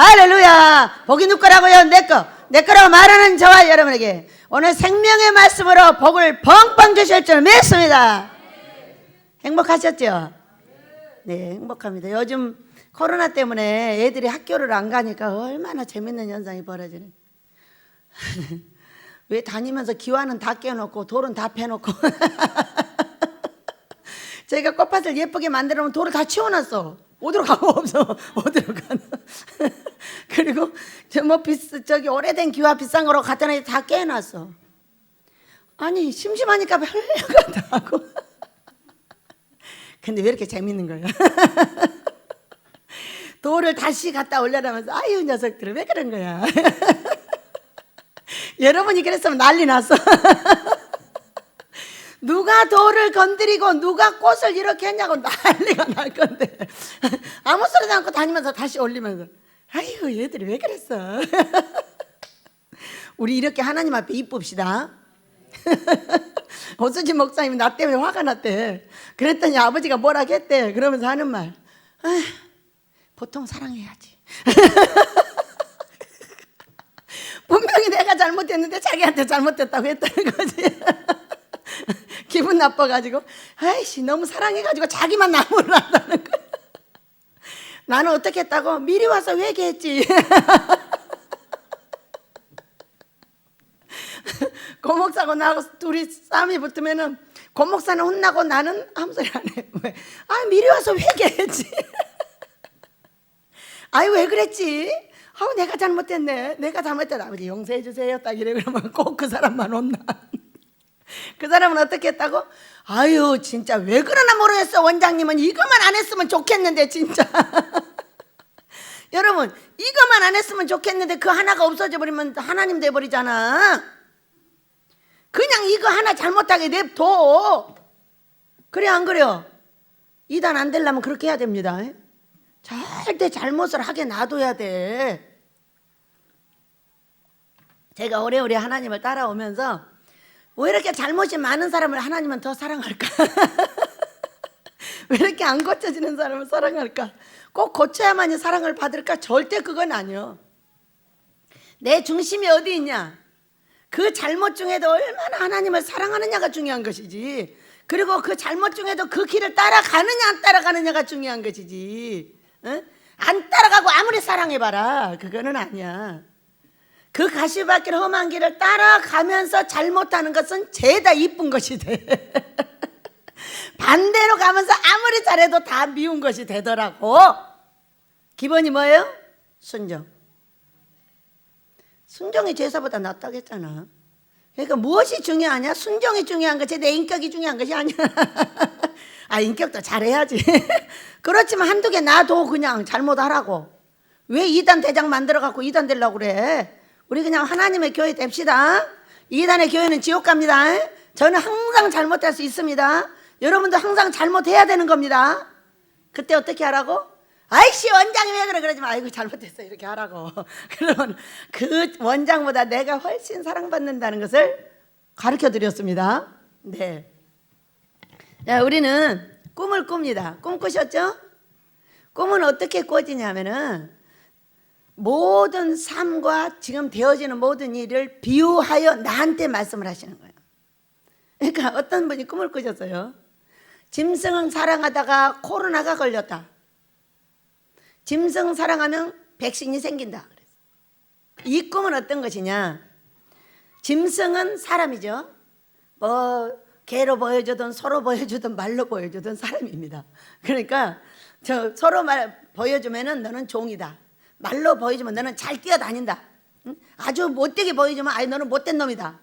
할렐루야. 복이 누구 거라고요? 내 거. 내 거라고 말하는 저와 여러분에게 오늘 생명의 말씀으로 복을 펑펑 주실 줄 믿습니다. 행복하셨죠? 네, 행복합니다. 요즘 코로나 때문에 애들이 학교를 안 가니까 얼마나 재밌는 현상이 벌어지는. 왜 다니면서 기와는 다 깨놓고 돌은 다 패놓고 저희가 꽃밭을 예쁘게 만들어 놓으면 돌을 다 치워놨어. 어디로 가고 없어. 어디로 가나. 그리고 저기 오래된 기와 비싼 거로 갖다 놔서 다 깨놨어. 아니 심심하니까 별거 다 하고. 근데 왜 이렇게 재밌는 거야? 돌을 다시 갖다 올려라면서 아유 녀석들은 왜 그런 거야? 여러분이 그랬으면 난리 났어. 누가 돌을 건드리고 누가 꽃을 이렇게 했냐고 난리가 날 건데 아무 소리도 않고 다니면서 다시 올리면서 아이고 얘들이 왜 그랬어. 우리 이렇게 하나님 앞에 이쁩시다. 오수진 목사님이 나 때문에 화가 났대. 그랬더니 아버지가 뭐라고 했대. 그러면서 하는 말 보통 사랑해야지. 분명히 내가 잘못했는데 자기한테 잘못됐다고 했다는 거지. 기분 나빠가지고 아이씨 너무 사랑해가지고 자기만 나무를 한다는 거야. 나는 어떻게 했다고? 미리 와서 회개했지. 고목사고 나하고 둘이 싸움이 붙으면은 고목사는 혼나고 나는 아무 소리 안 해. 왜? 아 미리 와서 회개했지. 아유 왜 그랬지? 아우 내가 잘못했네. 내가 잘못했다. 아버지 용서해 주세요. 딱 이래 그러면 꼭 그 사람만 혼나. 그 사람은 어떻게 했다고? 아유 진짜 왜 그러나 모르겠어. 원장님은 이것만 안 했으면 좋겠는데 진짜. 여러분 이것만 안 했으면 좋겠는데 그 하나가 없어져 버리면 하나님 돼버리잖아. 그냥 이거 하나 잘못하게 냅둬. 그래 안 그래요? 이단 안 되려면 그렇게 해야 됩니다. 절대 잘못을 하게 놔둬야 돼. 제가 오래오래 하나님을 따라오면서 왜 이렇게 잘못이 많은 사람을 하나님은 더 사랑할까? 왜 이렇게 안 고쳐지는 사람을 사랑할까? 꼭 고쳐야만이 사랑을 받을까? 절대 그건 아니요. 내 중심이 어디 있냐? 그 잘못 중에도 얼마나 하나님을 사랑하느냐가 중요한 것이지. 그리고 그 잘못 중에도 그 길을 따라가느냐 안 따라가느냐가 중요한 것이지. 응? 안 따라가고 아무리 사랑해봐라 그거는 아니야. 그 가시밭길 험한 길을 따라가면서 잘못하는 것은 죄다 이쁜 것이 돼. 반대로 가면서 아무리 잘해도 다 미운 것이 되더라고. 기본이 뭐예요? 순종. 순종이 제사보다 낫다고 했잖아. 그러니까 무엇이 중요하냐? 순종이 중요한 거지 내 인격이 중요한 것이 아니야. 아 인격도 잘해야지. 그렇지만 한두 개 놔도 그냥 잘못하라고. 왜 이단 대장 만들어갖고 이단 되려고 그래? 우리 그냥 하나님의 교회 됩시다. 이단의 교회는 지옥 갑니다. 저는 항상 잘못할 수 있습니다. 여러분도 항상 잘못해야 되는 겁니다. 그때 어떻게 하라고? 아이씨 원장이 왜 그래? 그러지 마. 아이고 잘못했어 이렇게 하라고. 그러면 그 원장보다 내가 훨씬 사랑받는다는 것을 가르쳐 드렸습니다. 네. 자, 우리는 꿈을 꿉니다. 꿈 꾸셨죠? 꿈은 어떻게 꿔지냐면은 모든 삶과 지금 되어지는 모든 일을 비유하여 나한테 말씀을 하시는 거예요. 그러니까 어떤 분이 꿈을 꾸셨어요. 짐승을 사랑하다가 코로나가 걸렸다. 짐승 사랑하면 백신이 생긴다. 이 꿈은 어떤 것이냐? 짐승은 사람이죠. 뭐 개로 보여주든 소로 보여주든 말로 보여주든 사람입니다. 그러니까 서로 보여주면은 너는 종이다. 말로 보여주면 너는 잘 뛰어다닌다. 아주 못되게 보여주면 아이 너는 못된 놈이다.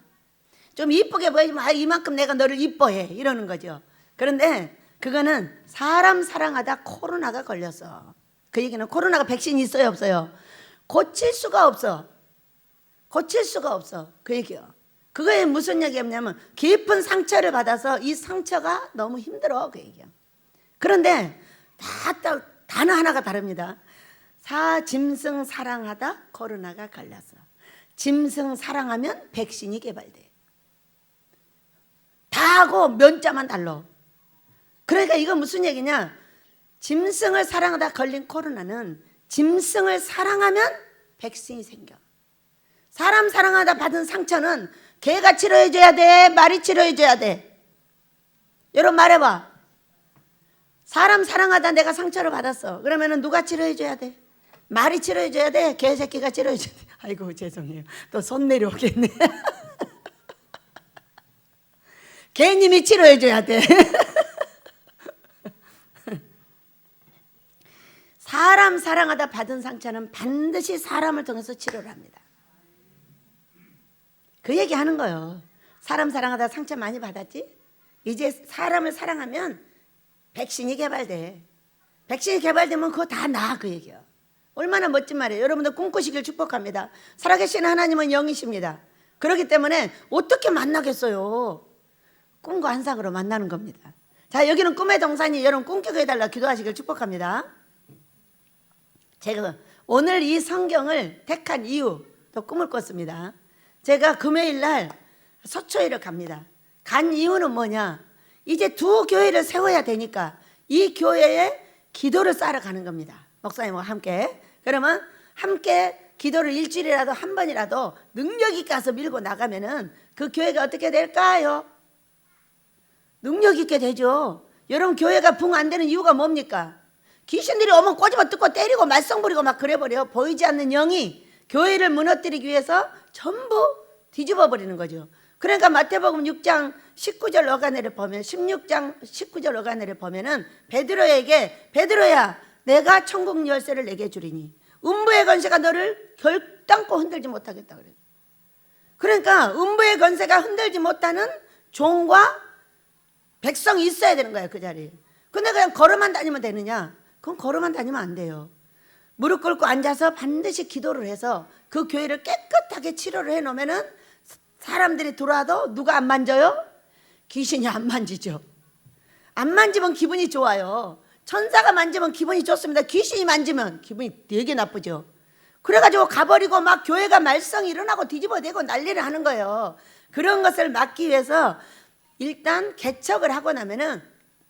좀 이쁘게 보여주면 아 이만큼 내가 너를 이뻐해 이러는 거죠. 그런데 그거는 사람 사랑하다 코로나가 걸렸어. 그 얘기는 코로나가 백신이 있어요 없어요? 고칠 수가 없어. 고칠 수가 없어. 그 얘기요. 그거에 무슨 얘기였냐면 깊은 상처를 받아서 이 상처가 너무 힘들어 그 얘기요. 그런데 단어 하나가 다릅니다. 짐승 사랑하다 코로나가 걸렸어. 짐승 사랑하면 백신이 개발돼. 다 하고 면자만 달라. 그러니까 이건 무슨 얘기냐? 짐승을 사랑하다 걸린 코로나는 짐승을 사랑하면 백신이 생겨. 사람 사랑하다 받은 상처는 개가 치료해줘야 돼? 말이 치료해줘야 돼? 여러분 말해봐. 사람 사랑하다 내가 상처를 받았어. 그러면 누가 치료해줘야 돼? 말이 치료해줘야 돼? 개새끼가 치료해줘야 돼? 아이고 죄송해요. 또 손 내려오겠네. 개님이 치료해줘야 돼. 사람 사랑하다 받은 상처는 반드시 사람을 통해서 치료를 합니다. 그 얘기 하는 거예요. 사람 사랑하다 상처 많이 받았지? 이제 사람을 사랑하면 백신이 개발돼. 백신이 개발되면 그거 다 나아, 그 얘기야. 얼마나 멋진 말이에요. 여러분들 꿈꾸시길 축복합니다. 살아계시는 하나님은 영이십니다. 그렇기 때문에 어떻게 만나겠어요? 꿈과 환상으로 만나는 겁니다. 자, 여기는 꿈의 동산이 여러분 꿈꾸게 해달라 기도하시길 축복합니다. 제가 오늘 이 성경을 택한 이유, 또 꿈을 꿨습니다. 제가 금요일 날 서초일을 갑니다. 간 이유는 뭐냐? 이제 두 교회를 세워야 되니까 이 교회에 기도를 쌓으러 가는 겁니다. 목사님과 함께. 그러면 함께 기도를 일주일이라도 한 번이라도 능력 있게 가서 밀고 나가면은 그 교회가 어떻게 될까요? 능력 있게 되죠. 여러분 교회가 붕 안 되는 이유가 뭡니까? 귀신들이 오면 꼬집어 뜯고 때리고 말썽 부리고 막 그래버려. 보이지 않는 영이 교회를 무너뜨리기 위해서 전부 뒤집어 버리는 거죠. 그러니까 마태복음 6장 19절 어간회를 보면 16장 19절 어간회를 보면은 베드로에게 베드로야 내가 천국 열쇠를 내게 주리니 음부의 권세가 너를 결단코 흔들지 못하겠다 그래요. 그러니까 음부의 권세가 흔들지 못하는 종과 백성이 있어야 되는 거예요, 그 자리에. 근데 그냥 걸어만 다니면 되느냐? 그건 걸어만 다니면 안 돼요. 무릎 꿇고 앉아서 반드시 기도를 해서 그 교회를 깨끗하게 치료를 해놓으면은 사람들이 들어와도 누가 안 만져요? 귀신이 안 만지죠. 안 만지면 기분이 좋아요. 천사가 만지면 기분이 좋습니다. 귀신이 만지면 기분이 되게 나쁘죠. 그래가지고 가버리고 막 교회가 말썽이 일어나고 뒤집어대고 난리를 하는 거예요. 그런 것을 막기 위해서 일단 개척을 하고 나면은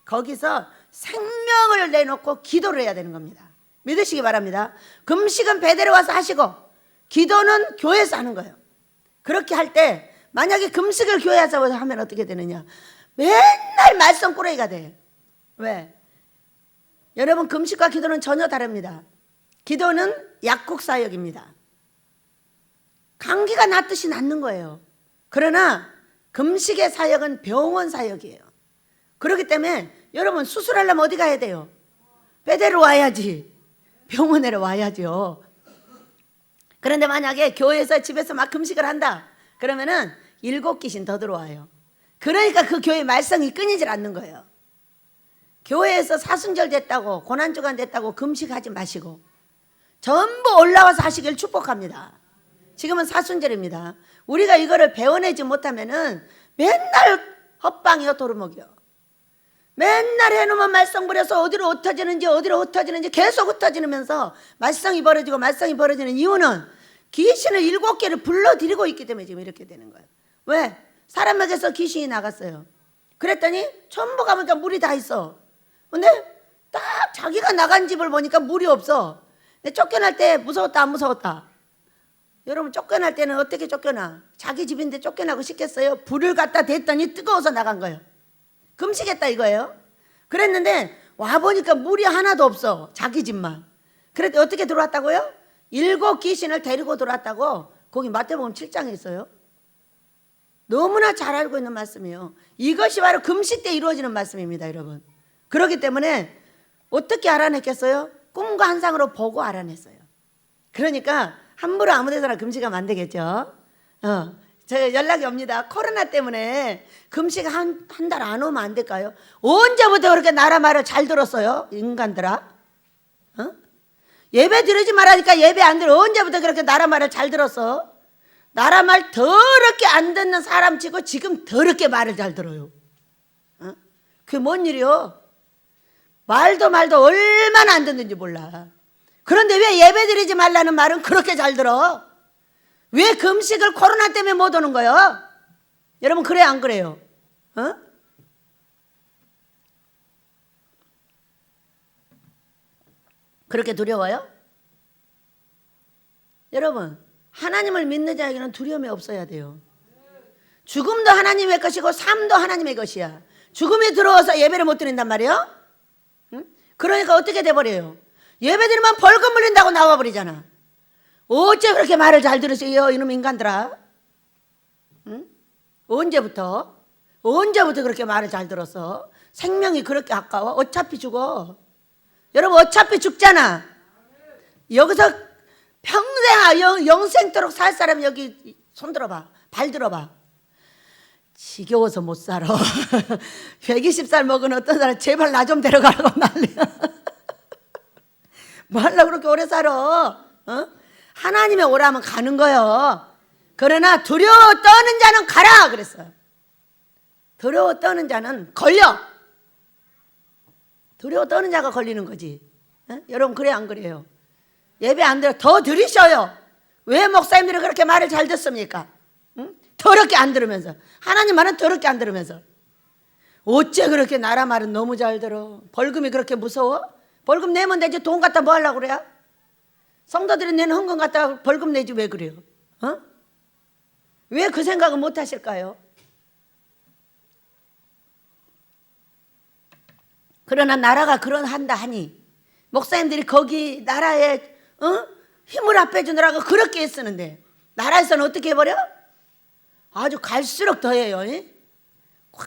거기서 생명을 내놓고 기도를 해야 되는 겁니다. 믿으시기 바랍니다. 금식은 배대로 와서 하시고 기도는 교회에서 하는 거예요. 그렇게 할 때 만약에 금식을 교회에서 하면 어떻게 되느냐? 맨날 말썽꾸러기가 돼. 왜? 여러분 금식과 기도는 전혀 다릅니다. 기도는 약국 사역입니다. 감기가 낫듯이 낫는 거예요. 그러나 금식의 사역은 병원 사역이에요. 그렇기 때문에 여러분 수술하려면 어디 가야 돼요? 배대로 와야지. 병원에로 와야죠. 그런데 만약에 교회에서 집에서 막 금식을 한다 그러면은 7귀신 더 들어와요. 그러니까 그 교회 말썽이 끊이질 않는 거예요. 교회에서 사순절 됐다고 고난주간 됐다고 금식하지 마시고 전부 올라와서 하시길 축복합니다. 지금은 사순절입니다. 우리가 이거를 배워내지 못하면은 맨날 헛방이요 도루묵이요. 맨날 해놓으면 말썽 부려서 어디로 흩어지는지 계속 흩어지면서 말썽이 벌어지는 이유는 귀신을 7개를 불러들이고 있기 때문에 지금 이렇게 되는 거예요. 왜? 사람에게서 귀신이 나갔어요. 그랬더니 전부 가보니까 물이 다 있어. 근데 딱 자기가 나간 집을 보니까 물이 없어. 근데 쫓겨날 때 무서웠다 안 무서웠다? 여러분 쫓겨날 때는 어떻게 쫓겨나? 자기 집인데 쫓겨나고 싶겠어요? 불을 갖다 댔더니 뜨거워서 나간 거예요. 금식했다 이거예요. 그랬는데 와보니까 물이 하나도 없어. 자기 집만. 그랬더니 어떻게 들어왔다고요? 7귀신을 데리고 들어왔다고 거기 마태복음 7장에 있어요. 너무나 잘 알고 있는 말씀이에요. 이것이 바로 금식 때 이루어지는 말씀입니다, 여러분. 그렇기 때문에 어떻게 알아냈겠어요? 꿈과 환상으로 보고 알아냈어요. 그러니까 함부로 아무 데서나 금식하면 안 되겠죠. 제가 연락이 옵니다. 코로나 때문에 금식 한 달 안 오면 안 될까요? 언제부터 그렇게 나라 말을 잘 들었어요? 인간들아. 예배 드리지 말라니까 예배 안 들어. 언제부터 그렇게 나라 말을 잘 들었어? 나라 말 더럽게 안 듣는 사람 치고 지금 더럽게 말을 잘 들어요. 그게 뭔 일이요? 말도 얼마나 안 듣는지 몰라. 그런데 왜 예배 드리지 말라는 말은 그렇게 잘 들어? 왜 금식을 코로나 때문에 못 오는 거예요? 여러분 그래요 안 그래요? 그렇게 두려워요? 여러분, 하나님을 믿는 자에게는 두려움이 없어야 돼요. 죽음도 하나님의 것이고 삶도 하나님의 것이야. 죽음이 들어와서 예배를 못 드린단 말이에요. 응? 그러니까 어떻게 돼버려요? 예배 드리면 벌금 물린다고 나와버리잖아. 어째 그렇게 말을 잘 들으세요, 이놈 인간들아? 응? 언제부터 그렇게 말을 잘 들었어? 생명이 그렇게 아까워? 어차피 죽어. 여러분, 어차피 죽잖아. 여기서 평생 영생토록 살 사람 여기 손 들어봐, 발 들어봐. 지겨워서 못 살아. 120살 먹은 어떤 사람 제발 나 좀 데려가라고 난리야. 뭐 하려고 그렇게 오래 살아? 어? 하나님의 오라면 가는 거요. 그러나 두려워 떠는 자는 가라 그랬어요. 두려워 떠는 자는 걸려. 두려워 떠는 자가 걸리는 거지. 어? 여러분, 그래 안 그래요? 예배 안 들어 더 들으셔요. 왜 목사님들이 그렇게 말을 잘 듣습니까? 응? 더럽게 안 들으면서. 하나님 말은 더럽게 안 들으면서. 어째 그렇게 나라 말은 너무 잘 들어? 벌금이 그렇게 무서워? 벌금 내면 되지. 돈 갖다 뭐 하려고 그래요? 성도들이 내는 헌금 갖다 벌금 내지 왜 그래요? 어? 왜 그 생각을 못 하실까요? 그러나 나라가 그런한다 하니 목사님들이 거기 나라에 힘을 합해주느라고 그렇게 애쓰는데 나라에서는 어떻게 해버려? 아주 갈수록 더해요.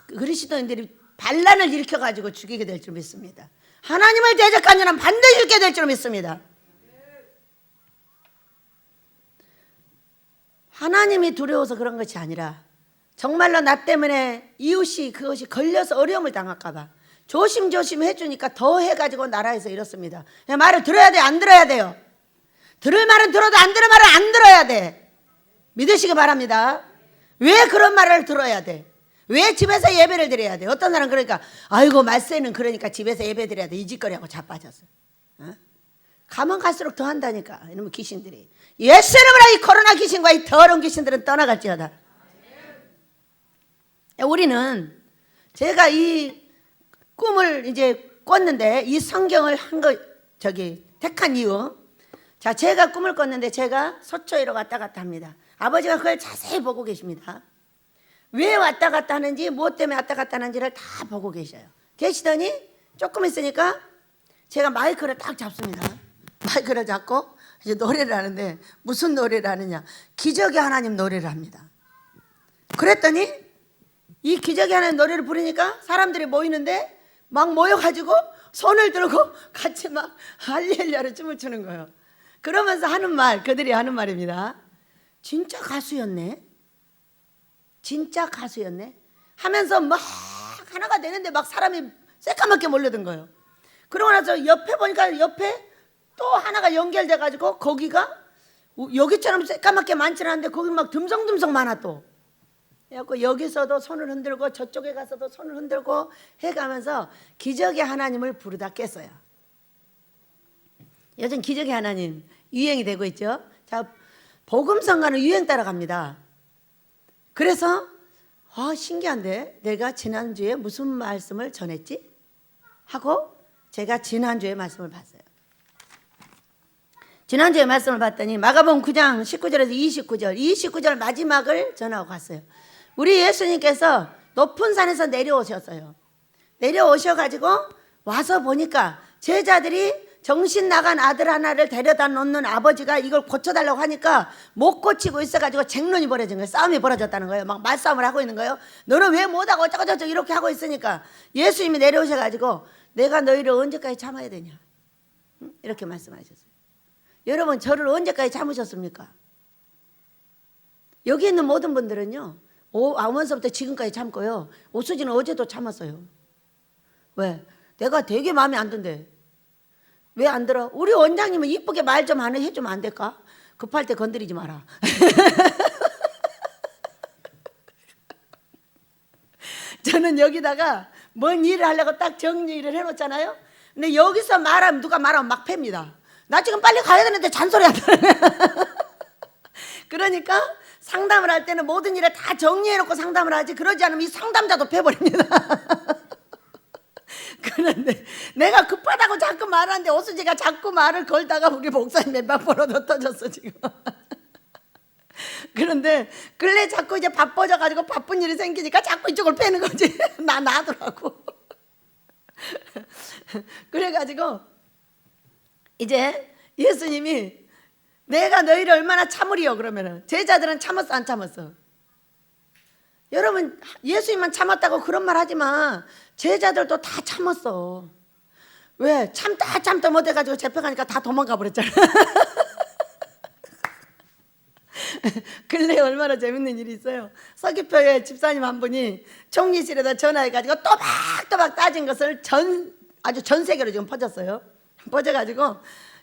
그리스도인들이 반란을 일으켜가지고 죽이게 될 줄 믿습니다. 하나님을 대적한 자는 반드시 죽게 될 줄 믿습니다. 하나님이 두려워서 그런 것이 아니라 정말로 나 때문에 이웃이 그것이 걸려서 어려움을 당할까 봐 조심조심 해주니까 더 해가지고 나라에서 이렇습니다. 말을 들어야 돼, 안 들어야 돼요? 들을 말은 들어도 안 들을 말은 안 들어야 돼. 믿으시기 바랍니다. 왜 그런 말을 들어야 돼? 왜 집에서 예배를 드려야 돼? 어떤 사람은 그러니까 아이고 말세는 그러니까 집에서 예배 드려야 돼. 이 짓거리하고 자빠졌어. 어? 가면 갈수록 더 한다니까. 이놈의 귀신들이. 예수 이름으로 이 코로나 귀신과 이 더러운 귀신들은 떠나갈지어다. 우리는 제가 이 꿈을 이제 꿨는데 이 성경을 택한 이유. 자, 제가 꿈을 꿨는데 제가 서초이로 왔다 갔다 합니다. 아버지가 그걸 자세히 보고 계십니다. 왜 왔다 갔다 하는지, 무엇 때문에 왔다 갔다 하는지를 다 보고 계셔요. 계시더니 조금 있으니까 제가 마이크를 딱 잡습니다. 마이크를 잡고 이제 노래를 하는데 무슨 노래를 하느냐? 기적의 하나님 노래를 합니다. 그랬더니 이 기적의 하나님 노래를 부르니까 사람들이 모이는데 막 모여가지고 손을 들고 같이 막 할렐루야를 춤을 추는 거예요. 그러면서 하는 말, 그들이 하는 말입니다. 진짜 가수였네. 진짜 가수였네. 하면서 막 하나가 되는데 막 사람이 새까맣게 몰려든 거예요. 그러고 나서 옆에 보니까 옆에 또 하나가 연결돼가지고 거기가 여기처럼 새까맣게 많지는 않은데 거기 막 듬성듬성 많아 또. 그래갖고 여기서도 손을 흔들고 저쪽에 가서도 손을 흔들고 해가면서 기적의 하나님을 부르다 깼어요. 요즘 기적의 하나님 유행이 되고 있죠. 자, 복음성가는 유행 따라갑니다. 그래서 신기한데 내가 지난주에 무슨 말씀을 전했지? 하고 제가 지난주에 말씀을 봤어요. 지난주에 말씀을 봤더니 마가복음 9장 19절에서 29절 마지막을 전하고 갔어요. 우리 예수님께서 높은 산에서 내려오셨어요. 내려오셔가지고 와서 보니까 제자들이 정신 나간 아들 하나를 데려다 놓는 아버지가 이걸 고쳐달라고 하니까 못 고치고 있어가지고 쟁론이 벌어진 거예요. 싸움이 벌어졌다는 거예요. 막 말싸움을 하고 있는 거예요. 너는 왜 못하고 어쩌고저쩌고 이렇게 하고 있으니까 예수님이 내려오셔가지고 내가 너희를 언제까지 참아야 되냐, 이렇게 말씀하셨어요. 여러분, 저를 언제까지 참으셨습니까? 여기 있는 모든 분들은요, 아원서부터 지금까지 참고요. 오수지는 어제도 참았어요. 왜? 내가 되게 마음에 안 든대. 왜 안 들어? 우리 원장님은 이쁘게 말 좀 해주면 안 될까? 급할 때 건드리지 마라. 저는 여기다가 뭔 일을 하려고 딱 정리를 해놓잖아요. 근데 여기서 말하면 누가 말하면 막 팹니다. 나 지금 빨리 가야 되는데 잔소리 한다는 거야. 그러니까 상담을 할 때는 모든 일을 다 정리해놓고 상담을 하지, 그러지 않으면 이 상담자도 패버립니다. 그런데 내가 급하다고 자꾸 말하는데 오수지가 자꾸 말을 걸다가 우리 목사님 맨밥 벌어도 터졌어 지금. 그런데 근래 자꾸 이제 바빠져가지고 바쁜 일이 생기니까 자꾸 이쪽을 빼는 거지. 나더라고. 그래가지고 이제 예수님이 내가 너희를 얼마나 참으리요 그러면은 제자들은 참았어 안 참았어? 여러분 예수님만 참았다고 그런 말 하지 마. 제자들도 다 참았어. 왜? 참다 못해가지고 잡혀가니까 다 도망가 버렸잖아. 근래 얼마나 재밌는 일이 있어요. 서귀포에 집사님 한 분이 총리실에다 전화해가지고 또박또박 따진 것을 아주 전 세계로 지금 퍼졌어요. 퍼져가지고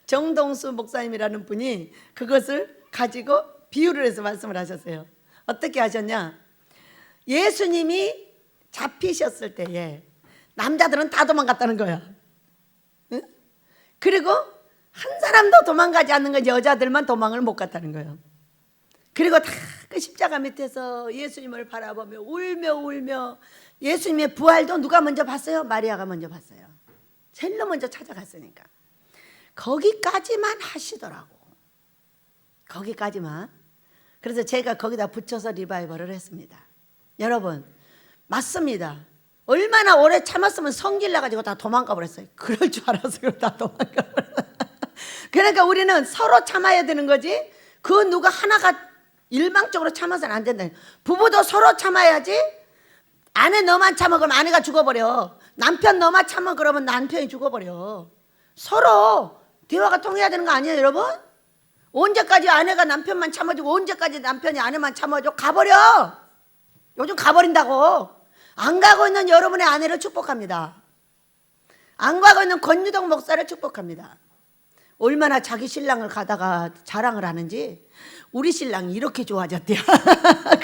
정동수 목사님이라는 분이 그것을 가지고 비유를 해서 말씀을 하셨어요. 어떻게 하셨냐? 예수님이 잡히셨을 때에 남자들은 다 도망갔다는 거야. 응? 그리고 한 사람도 도망가지 않는 건 여자들만 도망을 못 갔다는 거예요. 그리고 다 그 십자가 밑에서 예수님을 바라보며 울며 예수님의 부활도 누가 먼저 봤어요? 마리아가 먼저 봤어요. 제일 먼저 찾아갔으니까. 거기까지만 하시더라고. 거기까지만. 그래서 제가 거기다 붙여서 리바이벌을 했습니다. 여러분 맞습니다. 얼마나 오래 참았으면 성질 나가지고 다 도망가 버렸어요. 그럴 줄 알아서 다 도망가 버렸어요. 그러니까 우리는 서로 참아야 되는 거지 그 누가 하나가 일방적으로 참아서는 안 된다. 부부도 서로 참아야지. 아내 너만 참아 그러면 아내가 죽어버려. 남편 너만 참아 그러면 남편이 죽어버려. 서로 대화가 통해야 되는 거 아니에요 여러분? 언제까지 아내가 남편만 참아주고 언제까지 남편이 아내만 참아줘? 가버려. 요즘 가버린다고. 안 가고 있는 여러분의 아내를 축복합니다. 안 가고 있는 권유동 목사를 축복합니다. 얼마나 자기 신랑을 가다가 자랑을 하는지 우리 신랑이 이렇게 좋아졌대요.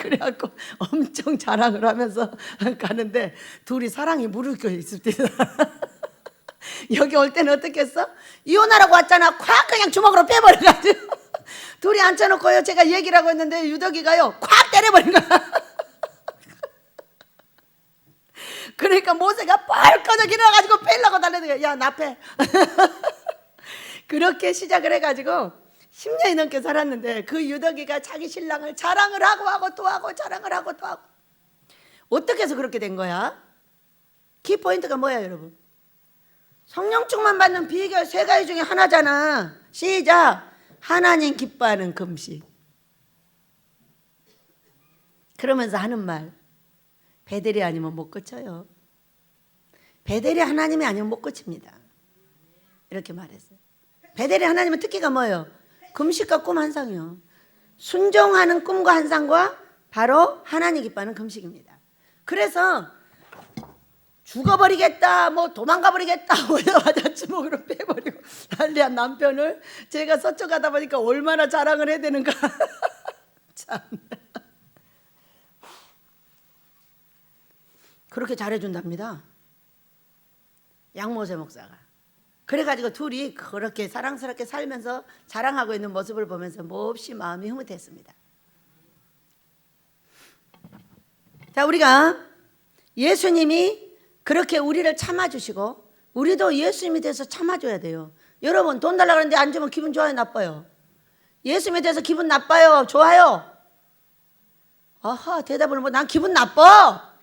그래갖고 엄청 자랑을 하면서 가는데 둘이 사랑이 무르익어 있을 때 여기 올 때는 어떻게 했어? 이혼하라고 왔잖아. 콱 그냥 주먹으로 빼버려가지고 둘이 앉혀놓고요 제가 얘기를 하고 있는데 유덕이가요 콱 때려버린 거야. 그러니까 모세가 뻘거덕 일어나가지고 빼려고 달려들어요. 야 나 빼. 그렇게 시작을 해가지고 10년이 넘게 살았는데 그 유덕이가 자기 신랑을 자랑을 하고 또 하고 자랑을 하고 또 하고. 어떻게 해서 그렇게 된 거야? 키포인트가 뭐야 여러분? 성령 충만 받는 비결 3가지 중에 하나잖아. 시작. 하나님 기뻐하는 금식. 그러면서 하는 말 베델이 아니면 못 고쳐요. 베델이 하나님이 아니면 못 고칩니다. 이렇게 말했어요. 베델이 하나님의 특기가 뭐예요? 금식과 꿈 환상이요. 순종하는 꿈과 환상과 바로 하나님 기뻐하는 금식입니다. 그래서 죽어버리겠다 뭐 도망가버리겠다 오자마자 주먹으로 빼버리고 난리한 남편을 제가 서쪽하다 보니까 얼마나 자랑을 해야 되는가. 참. 그렇게 잘해준답니다. 양모세 목사가. 그래가지고 둘이 그렇게 사랑스럽게 살면서 자랑하고 있는 모습을 보면서 몹시 마음이 흐뭇했습니다. 자, 우리가 예수님이 그렇게 우리를 참아주시고 우리도 예수님에 대해서 참아줘야 돼요. 여러분 돈 달라고 하는데 안 주면 기분 좋아요 나빠요? 예수님에 대해서 기분 나빠요 좋아요? 아하 대답을 뭐 난 기분 나빠.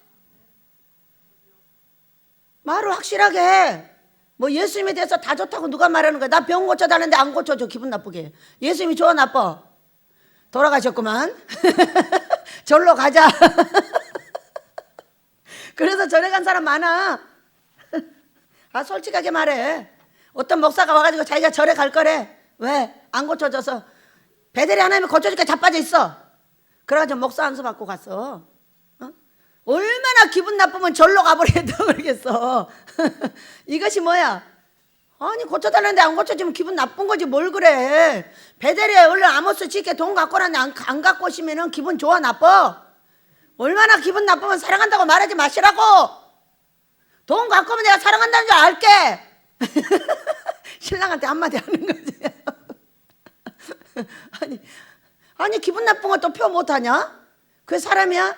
말을 확실하게 해. 뭐 예수님에 대해서 다 좋다고 누가 말하는 거야? 나 병 고쳐달라는데 안 고쳐줘. 기분 나쁘게. 예수님이 좋아 나빠? 돌아가셨구만. 절로 가자. 그래서 절에 간 사람 많아. 아 솔직하게 말해. 어떤 목사가 와가지고 자기가 절에 갈 거래. 왜? 안 고쳐져서. 베델이 하나님이 고쳐줄게 자빠져 있어. 그래가지고 목사 안수 받고 갔어. 얼마나 기분 나쁘면 절로 가버리겠다고 그러겠어. 이것이 뭐야? 아니 고쳐달라는데 안 고쳐지면 기분 나쁜 거지 뭘 그래. 베델에 얼른 아모스 짓게 돈 갖고 왔는데 안 갖고 오시면 기분 좋아 나빠? 얼마나 기분 나쁘면 사랑한다고 말하지 마시라고. 돈 갖고 오면 내가 사랑한다는 줄 알게. 신랑한테 한마디 하는 거지. 아니 기분 나쁜 거 또 표 못하냐? 그 사람이야?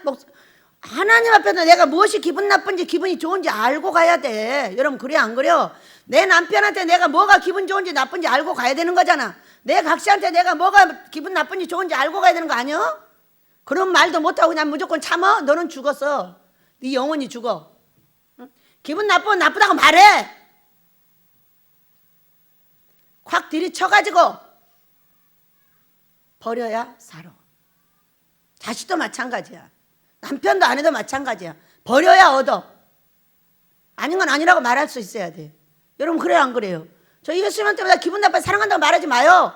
하나님 앞에서 내가 무엇이 기분 나쁜지 기분이 좋은지 알고 가야 돼. 여러분 그래 안 그래요? 내 남편한테 내가 뭐가 기분 좋은지 나쁜지 알고 가야 되는 거잖아. 내 각시한테 내가 뭐가 기분 나쁜지 좋은지 알고 가야 되는 거 아니야? 그런 말도 못하고 그냥 무조건 참어? 너는 죽었어. 네 영혼이 죽어. 응? 기분 나쁘면 나쁘다고 말해. 확 들이쳐가지고 버려야 살아. 자식도 마찬가지야. 남편도 아내도 마찬가지야. 버려야 얻어. 아닌 건 아니라고 말할 수 있어야 돼. 여러분 그래요 안 그래요? 저 예수님 때문에 기분 나빠 사랑한다고 말하지 마요.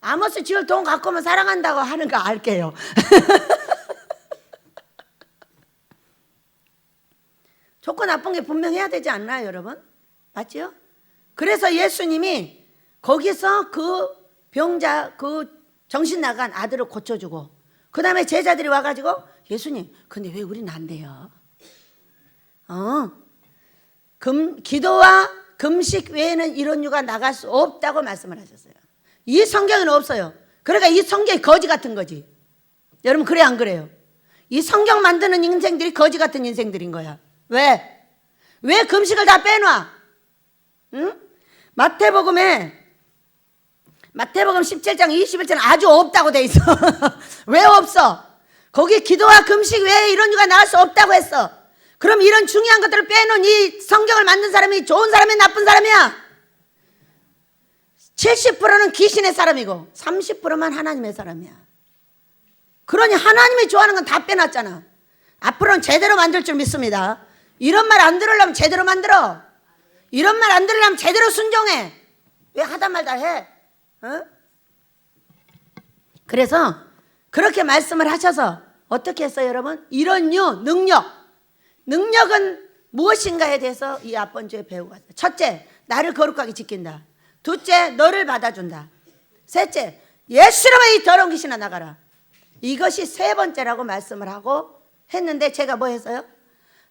아모스 지을 돈 갖고 오면 사랑한다고 하는 거 알게요. 좋고 나쁜 게 분명해야 되지 않나요 여러분? 맞죠? 그래서 예수님이 거기서 그 병자 그 정신 나간 아들을 고쳐주고 그 다음에 제자들이 와가지고 예수님 근데 왜 우리는 안 돼요? 기도와 금식 외에는 이런 유가 나갈 수 없다고 말씀을 하셨어요. 이 성경에는 없어요. 그러니까 이 성경이 거지 같은 거지. 여러분 그래 안 그래요? 이 성경 만드는 인생들이 거지 같은 인생들인 거야. 왜? 왜 금식을 다 빼놔? 응? 마태복음 17장 21절은 아주 없다고 돼 있어. 왜 없어? 거기 기도와 금식 외에 이런 유가 나갈 수 없다고 했어. 그럼 이런 중요한 것들을 빼놓은 이 성경을 만든 사람이 좋은 사람이야 나쁜 사람이야? 70%는 귀신의 사람이고 30%만 하나님의 사람이야. 그러니 하나님이 좋아하는 건 다 빼놨잖아. 앞으로는 제대로 만들 줄 믿습니다. 이런 말 안 들으려면 제대로 만들어. 이런 말 안 들으려면 제대로 순종해. 왜 하다 말다 해? 그래서 그렇게 말씀을 하셔서 어떻게 했어요 여러분? 이런 능력은 무엇인가에 대해서 이 앞번주에 배우고 왔어요. 첫째, 나를 거룩하게 지킨다. 둘째, 너를 받아준다. 셋째, 예수님의 이 더러운 귀신아 나가라. 이것이 세 번째라고 말씀을 하고 했는데 제가 뭐 했어요?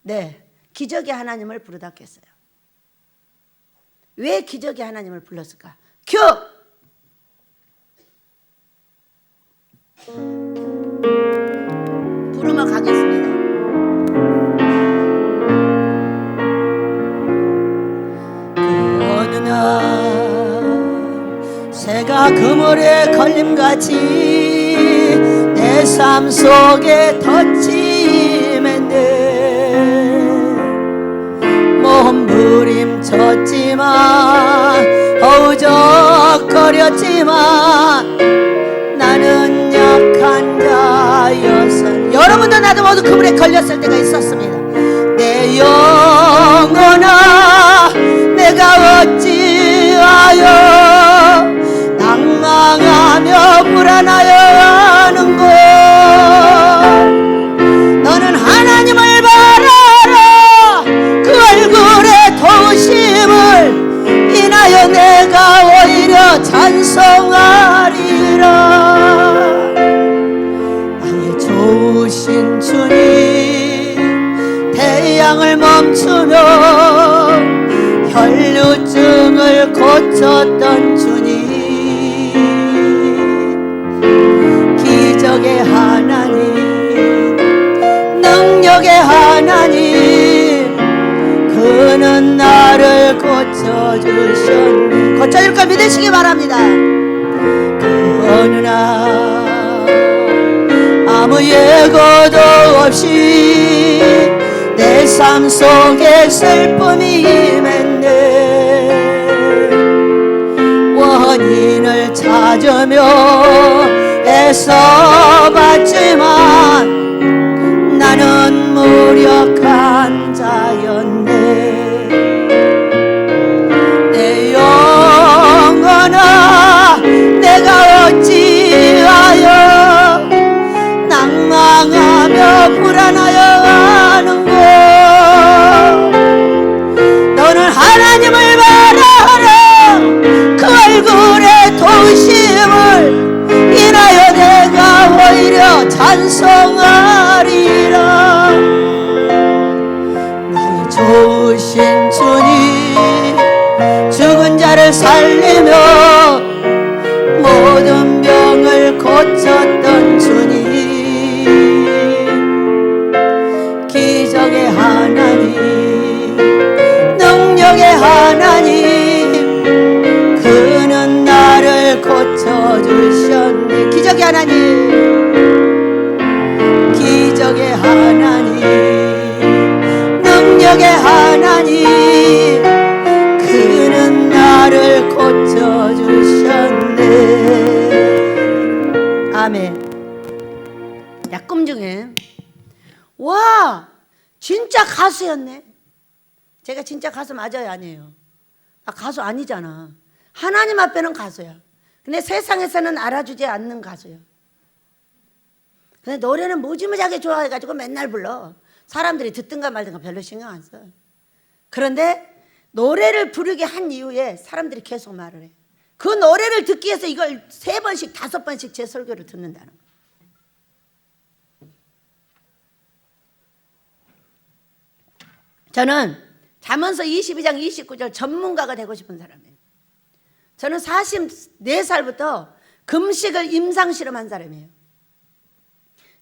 네, 기적의 하나님을 부르다 했어요. 왜 기적의 하나님을 불렀을까? 큐! 부르며 가겠습니다. 그 어느 날 새가 그물에 걸림같이 내 삶 속에 덧짐했네. 몸부림쳤지만 허우적거렸지만 나는 약한 자였어. 여러분도 나도 모두 그물에 걸렸을 때가 있었습니다. 내 영혼아 내가 어찌하여 낭망하며 불안하여 하는고. 너는 하나님을 바라라. 그 얼굴의 도우심을 인하여 내가 오히려 찬송하리라. 나의 좋으신 주님 태양을 멈추며 혈류증을 고쳤던 주님, 기적의 하나님, 능력의 하나님, 그는 나를 고쳐주셨네. 고쳐줄 걸 믿으시기 바랍니다. 그 어느 날 아무 예고도 없이 내 삶 속에 슬픔이 임했네. 원인을 찾으며 애써봤지만 나는 무력한 자였네. 내 영혼아 내가 어찌하여 낭망하며 불안하여 하는고. 너는 하나님을 바라라. 그 얼굴의 도우심을 인하여 내가 오히려 찬송하리라. 나의 좋으신 주님, 죽은 자를 살리며 모든 병을 고쳤던 주님, 기적의 하나님, 능력의 하나님, 그는 나를 고쳐주셨네. 기적의 하나님, 능력의 하나님, 능력의 하나님, 그는 나를 고쳐주셨네. 아멘. 야, 꿈 중에 와 진짜 가수였네. 제가 진짜 가수 맞아요, 아니에요? 나 가수 아니잖아. 하나님 앞에는 가수야. 근데 세상에서는 알아주지 않는 가수야. 근데 노래는 무지무지하게 좋아해가지고 맨날 불러. 사람들이 듣든가 말든가 별로 신경 안 써. 그런데 노래를 부르게 한 이후에 사람들이 계속 말을 해. 그 노래를 듣기 위해서 이걸 3번씩 5번씩 제 설교를 듣는다는 거야. 저는 잠언서 22장 29절 전문가가 되고 싶은 사람이에요. 저는 44살부터 금식을 임상 실험한 사람이에요.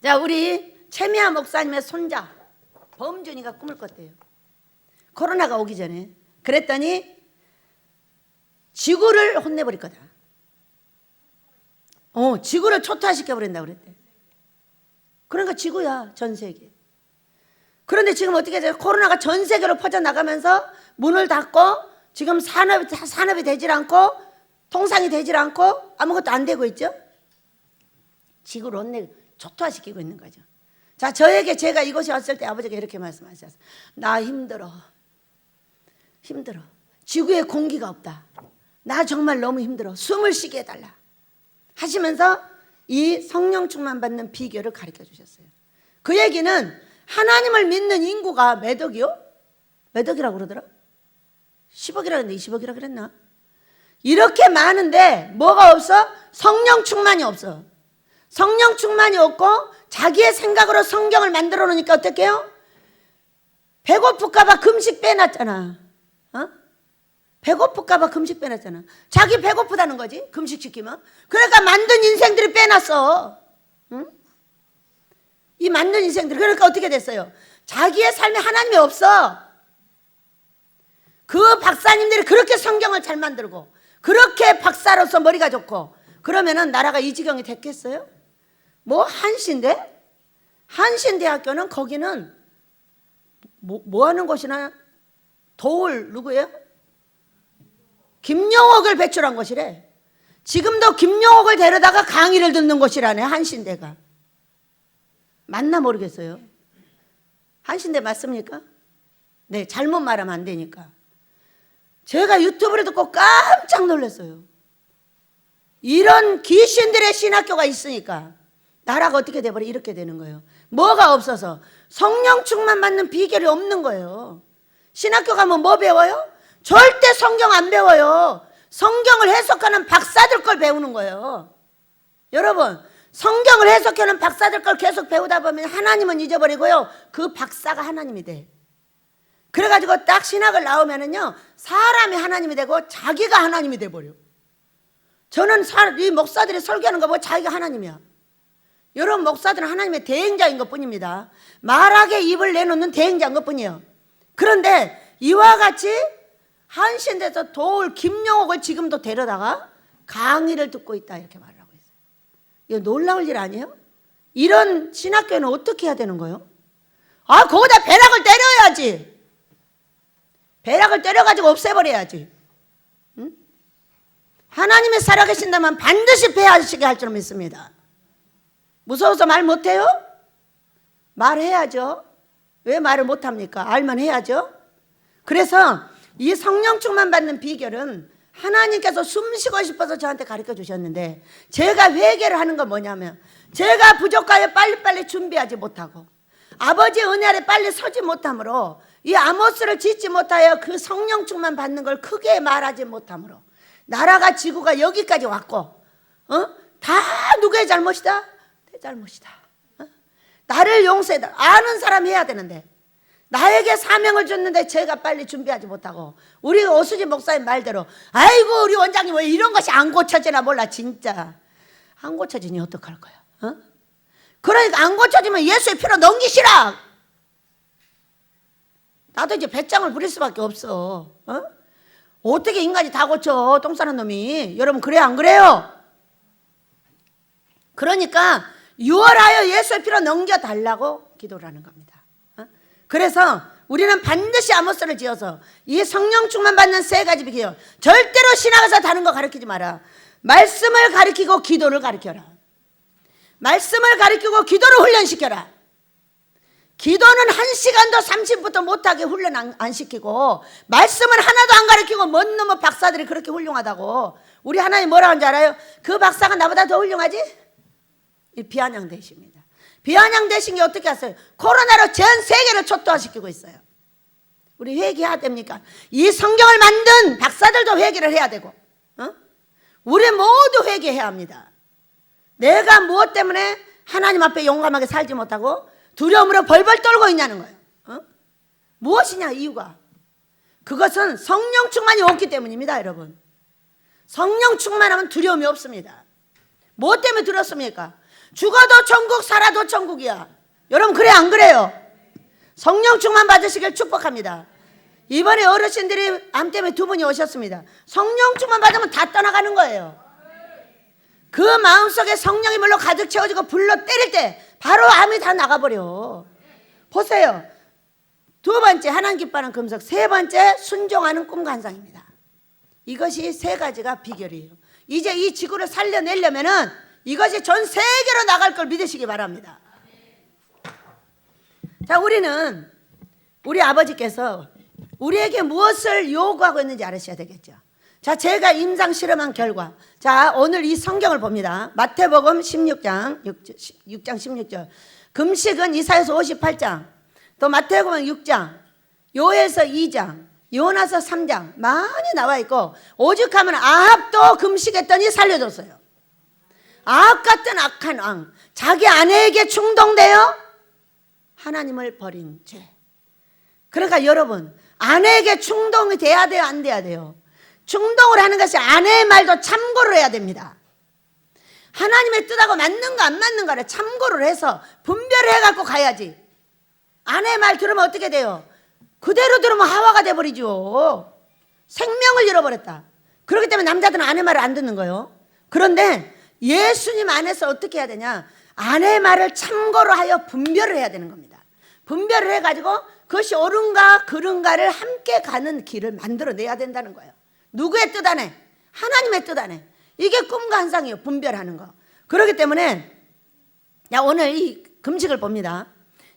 자, 우리 최미아 목사님의 손자 범준이가 꿈을 꿨대요. 코로나가 오기 전에. 그랬더니 지구를 혼내버릴 거다. 지구를 초토화시켜버린다 그랬대. 그러니까 지구야, 전 세계. 그런데 지금 어떻게 돼요? 코로나가 전 세계로 퍼져나가면서 문을 닫고 지금 산업이 되질 않고 통상이 되질 않고 아무것도 안 되고 있죠. 지구를 혼내고 초토화시키고 있는 거죠. 자, 저에게 제가 이곳에 왔을 때 아버지가 이렇게 말씀하셨어요. 나 힘들어. 지구에 공기가 없다. 나 정말 너무 힘들어. 숨을 쉬게 해달라. 하시면서 이 성령 충만 받는 비결을 가르쳐 주셨어요. 그 얘기는 하나님을 믿는 인구가 몇 억이요? 몇 억이라고 그러더라? 10억이라 그랬는데 20억이라 그랬나? 이렇게 많은데 뭐가 없어? 성령 충만이 없어. 성령 충만이 없고 자기의 생각으로 성경을 만들어 놓으니까 어떻게 해요? 배고플까 봐 금식 빼놨잖아. 배고플까 봐 금식 빼놨잖아. 자기 배고프다는 거지, 금식시키면. 그러니까 만든 인생들이 빼놨어. 응? 이 만든 인생들. 그러니까 어떻게 됐어요? 자기의 삶에 하나님이 없어. 그 박사님들이 그렇게 성경을 잘 만들고 그렇게 박사로서 머리가 좋고 그러면은 나라가 이 지경이 됐겠어요? 뭐 한신대? 한신대학교는 거기는 뭐 하는 곳이나 도울 누구예요? 김용옥을 배출한 곳이래. 지금도 김용옥을 데려다가 강의를 듣는 곳이라네, 한신대가. 맞나 모르겠어요. 한신대 맞습니까? 네, 잘못 말하면 안 되니까. 제가 유튜브를 듣고 깜짝 놀랐어요. 이런 귀신들의 신학교가 있으니까 나라가 어떻게 돼버려? 이렇게 되는 거예요. 뭐가 없어서? 성령 충만 받는 비결이 없는 거예요. 신학교 가면 뭐 배워요? 절대 성경 안 배워요. 성경을 해석하는 박사들 걸 배우는 거예요. 여러분, 성경을 해석하는 박사들 걸 계속 배우다 보면 하나님은 잊어버리고요, 그 박사가 하나님이 돼. 그래가지고 딱 신학을 나오면은요, 사람이 하나님이 되고 자기가 하나님이 돼버려. 저는 이 목사들이 설교하는 거 보고 자기가 하나님이야. 여러분, 목사들은 하나님의 대행자인 것 뿐입니다. 말하게 입을 내놓는 대행자인 것 뿐이에요. 그런데 이와 같이 한신대에서 도울 김용옥을 지금도 데려다가 강의를 듣고 있다, 이렇게 말을 하고 있어요. 이거 놀라울 일 아니에요? 이런 신학교는 어떻게 해야 되는 거예요? 거기다 벼락을 때려야지. 벼락을 때려가지고 없애버려야지. 응? 하나님의 살아계신다면 반드시 패하시게 할 줄 믿습니다. 무서워서 말 못해요? 말해야죠. 왜 말을 못합니까? 알면 해야죠. 그래서 이 성령 충만 받는 비결은 하나님께서 숨쉬고 싶어서 저한테 가르쳐 주셨는데, 제가 회개를 하는 건 뭐냐면, 제가 부족하여 빨리빨리 준비하지 못하고 아버지의 은혜 아래 빨리 서지 못함으로 이 아모스를 짓지 못하여 그 성령 충만 받는 걸 크게 말하지 못함으로 나라가 지구가 여기까지 왔고, 다 누구의 잘못이다? 내 잘못이다. 나를 용서해달라. 아는 사람이 해야 되는데, 나에게 사명을 줬는데 제가 빨리 준비하지 못하고, 우리 오수지 목사님 말대로 아이고 우리 원장님 왜 이런 것이 안 고쳐지나 몰라. 진짜 안 고쳐지니 어떡할 거야? 그러니까 안 고쳐지면 예수의 피로 넘기시라. 나도 이제 배짱을 부릴 수밖에 없어. 어떻게 인간이 다 고쳐, 똥 싸는 놈이. 여러분, 그래요 안 그래요? 그러니까 유월하여 예수의 피로 넘겨달라고 기도를 하는 겁니다. 그래서 우리는 반드시 아모스를 지어서 이 성령 충만 받는 세 가지 비결, 절대로 신학에서 다른 거 가르치지 마라. 말씀을 가르치고 기도를 가르쳐라. 말씀을 가르치고 기도를 훈련시켜라. 기도는 1시간도 30분부터 못하게 훈련 안 시키고, 말씀을 하나도 안 가르치고 먼 놈의 박사들이 그렇게 훌륭하다고. 우리 하나님 뭐라 하는지 알아요? 그 박사가 나보다 더 훌륭하지? 이 비아냥되십니다. 비아냥되신 게 어떻게 하세요? 코로나로 전 세계를 초토화시키고 있어요. 우리 회개해야 됩니까? 이 성경을 만든 박사들도 회개를 해야 되고, 우리 모두 회개해야 합니다. 내가 무엇 때문에 하나님 앞에 용감하게 살지 못하고 두려움으로 벌벌 떨고 있냐는 거예요. 무엇이냐 이유가? 그것은 성령 충만이 없기 때문입니다. 여러분, 성령 충만하면 두려움이 없습니다. 무엇 때문에 두렵습니까? 죽어도 천국, 살아도 천국이야. 여러분, 그래 안 그래요? 성령 충만 받으시길 축복합니다. 이번에 어르신들이 암 때문에 2분이 오셨습니다. 성령 충만 받으면 다 떠나가는 거예요. 그 마음속에 성령이 물로 가득 채워지고 불러 때릴 때 바로 암이 다 나가버려. 보세요. 2번째, 하나님 기뻐하는 금석. 3번째, 순종하는 꿈과 환상입니다. 이것이 3가지가 비결이에요. 이제 이 지구를 살려내려면은 이것이 전 세계로 나갈 걸 믿으시기 바랍니다. 자, 우리 아버지께서 우리에게 무엇을 요구하고 있는지 알으셔야 되겠죠. 자, 제가 임상 실험한 결과, 자, 오늘 이 성경을 봅니다. 마태복음 16장 6장 16절. 금식은 이사야서 58장, 또 마태복음 6장, 요엘서 2장, 요나서 3장 많이 나와 있고, 오죽하면 아합도 금식했더니 살려줬어요. 아합 같은 악한 왕, 자기 아내에게 충동되어 하나님을 버린 죄. 그러니까 여러분, 아내에게 충동이 돼야 돼요, 안 돼야 돼요? 충동을 하는 것이 아내의 말도 참고를 해야 됩니다. 하나님의 뜻하고 맞는 거 안 맞는 거를 참고를 해서 분별을 해갖고 가야지. 아내의 말 들으면 어떻게 돼요? 그대로 들으면 하와가 돼버리죠. 생명을 잃어버렸다. 그렇기 때문에 남자들은 아내 말을 안 듣는 거예요. 그런데 예수님 안에서 어떻게 해야 되냐? 아내의 말을 참고로 하여 분별을 해야 되는 겁니다. 분별을 해가지고 그것이 옳은가 그른가를 함께 가는 길을 만들어내야 된다는 거예요. 누구의 뜻 안에? 하나님의 뜻 안에. 이게 꿈과 환상이에요. 분별하는 거. 그렇기 때문에 오늘 이 금식을 봅니다.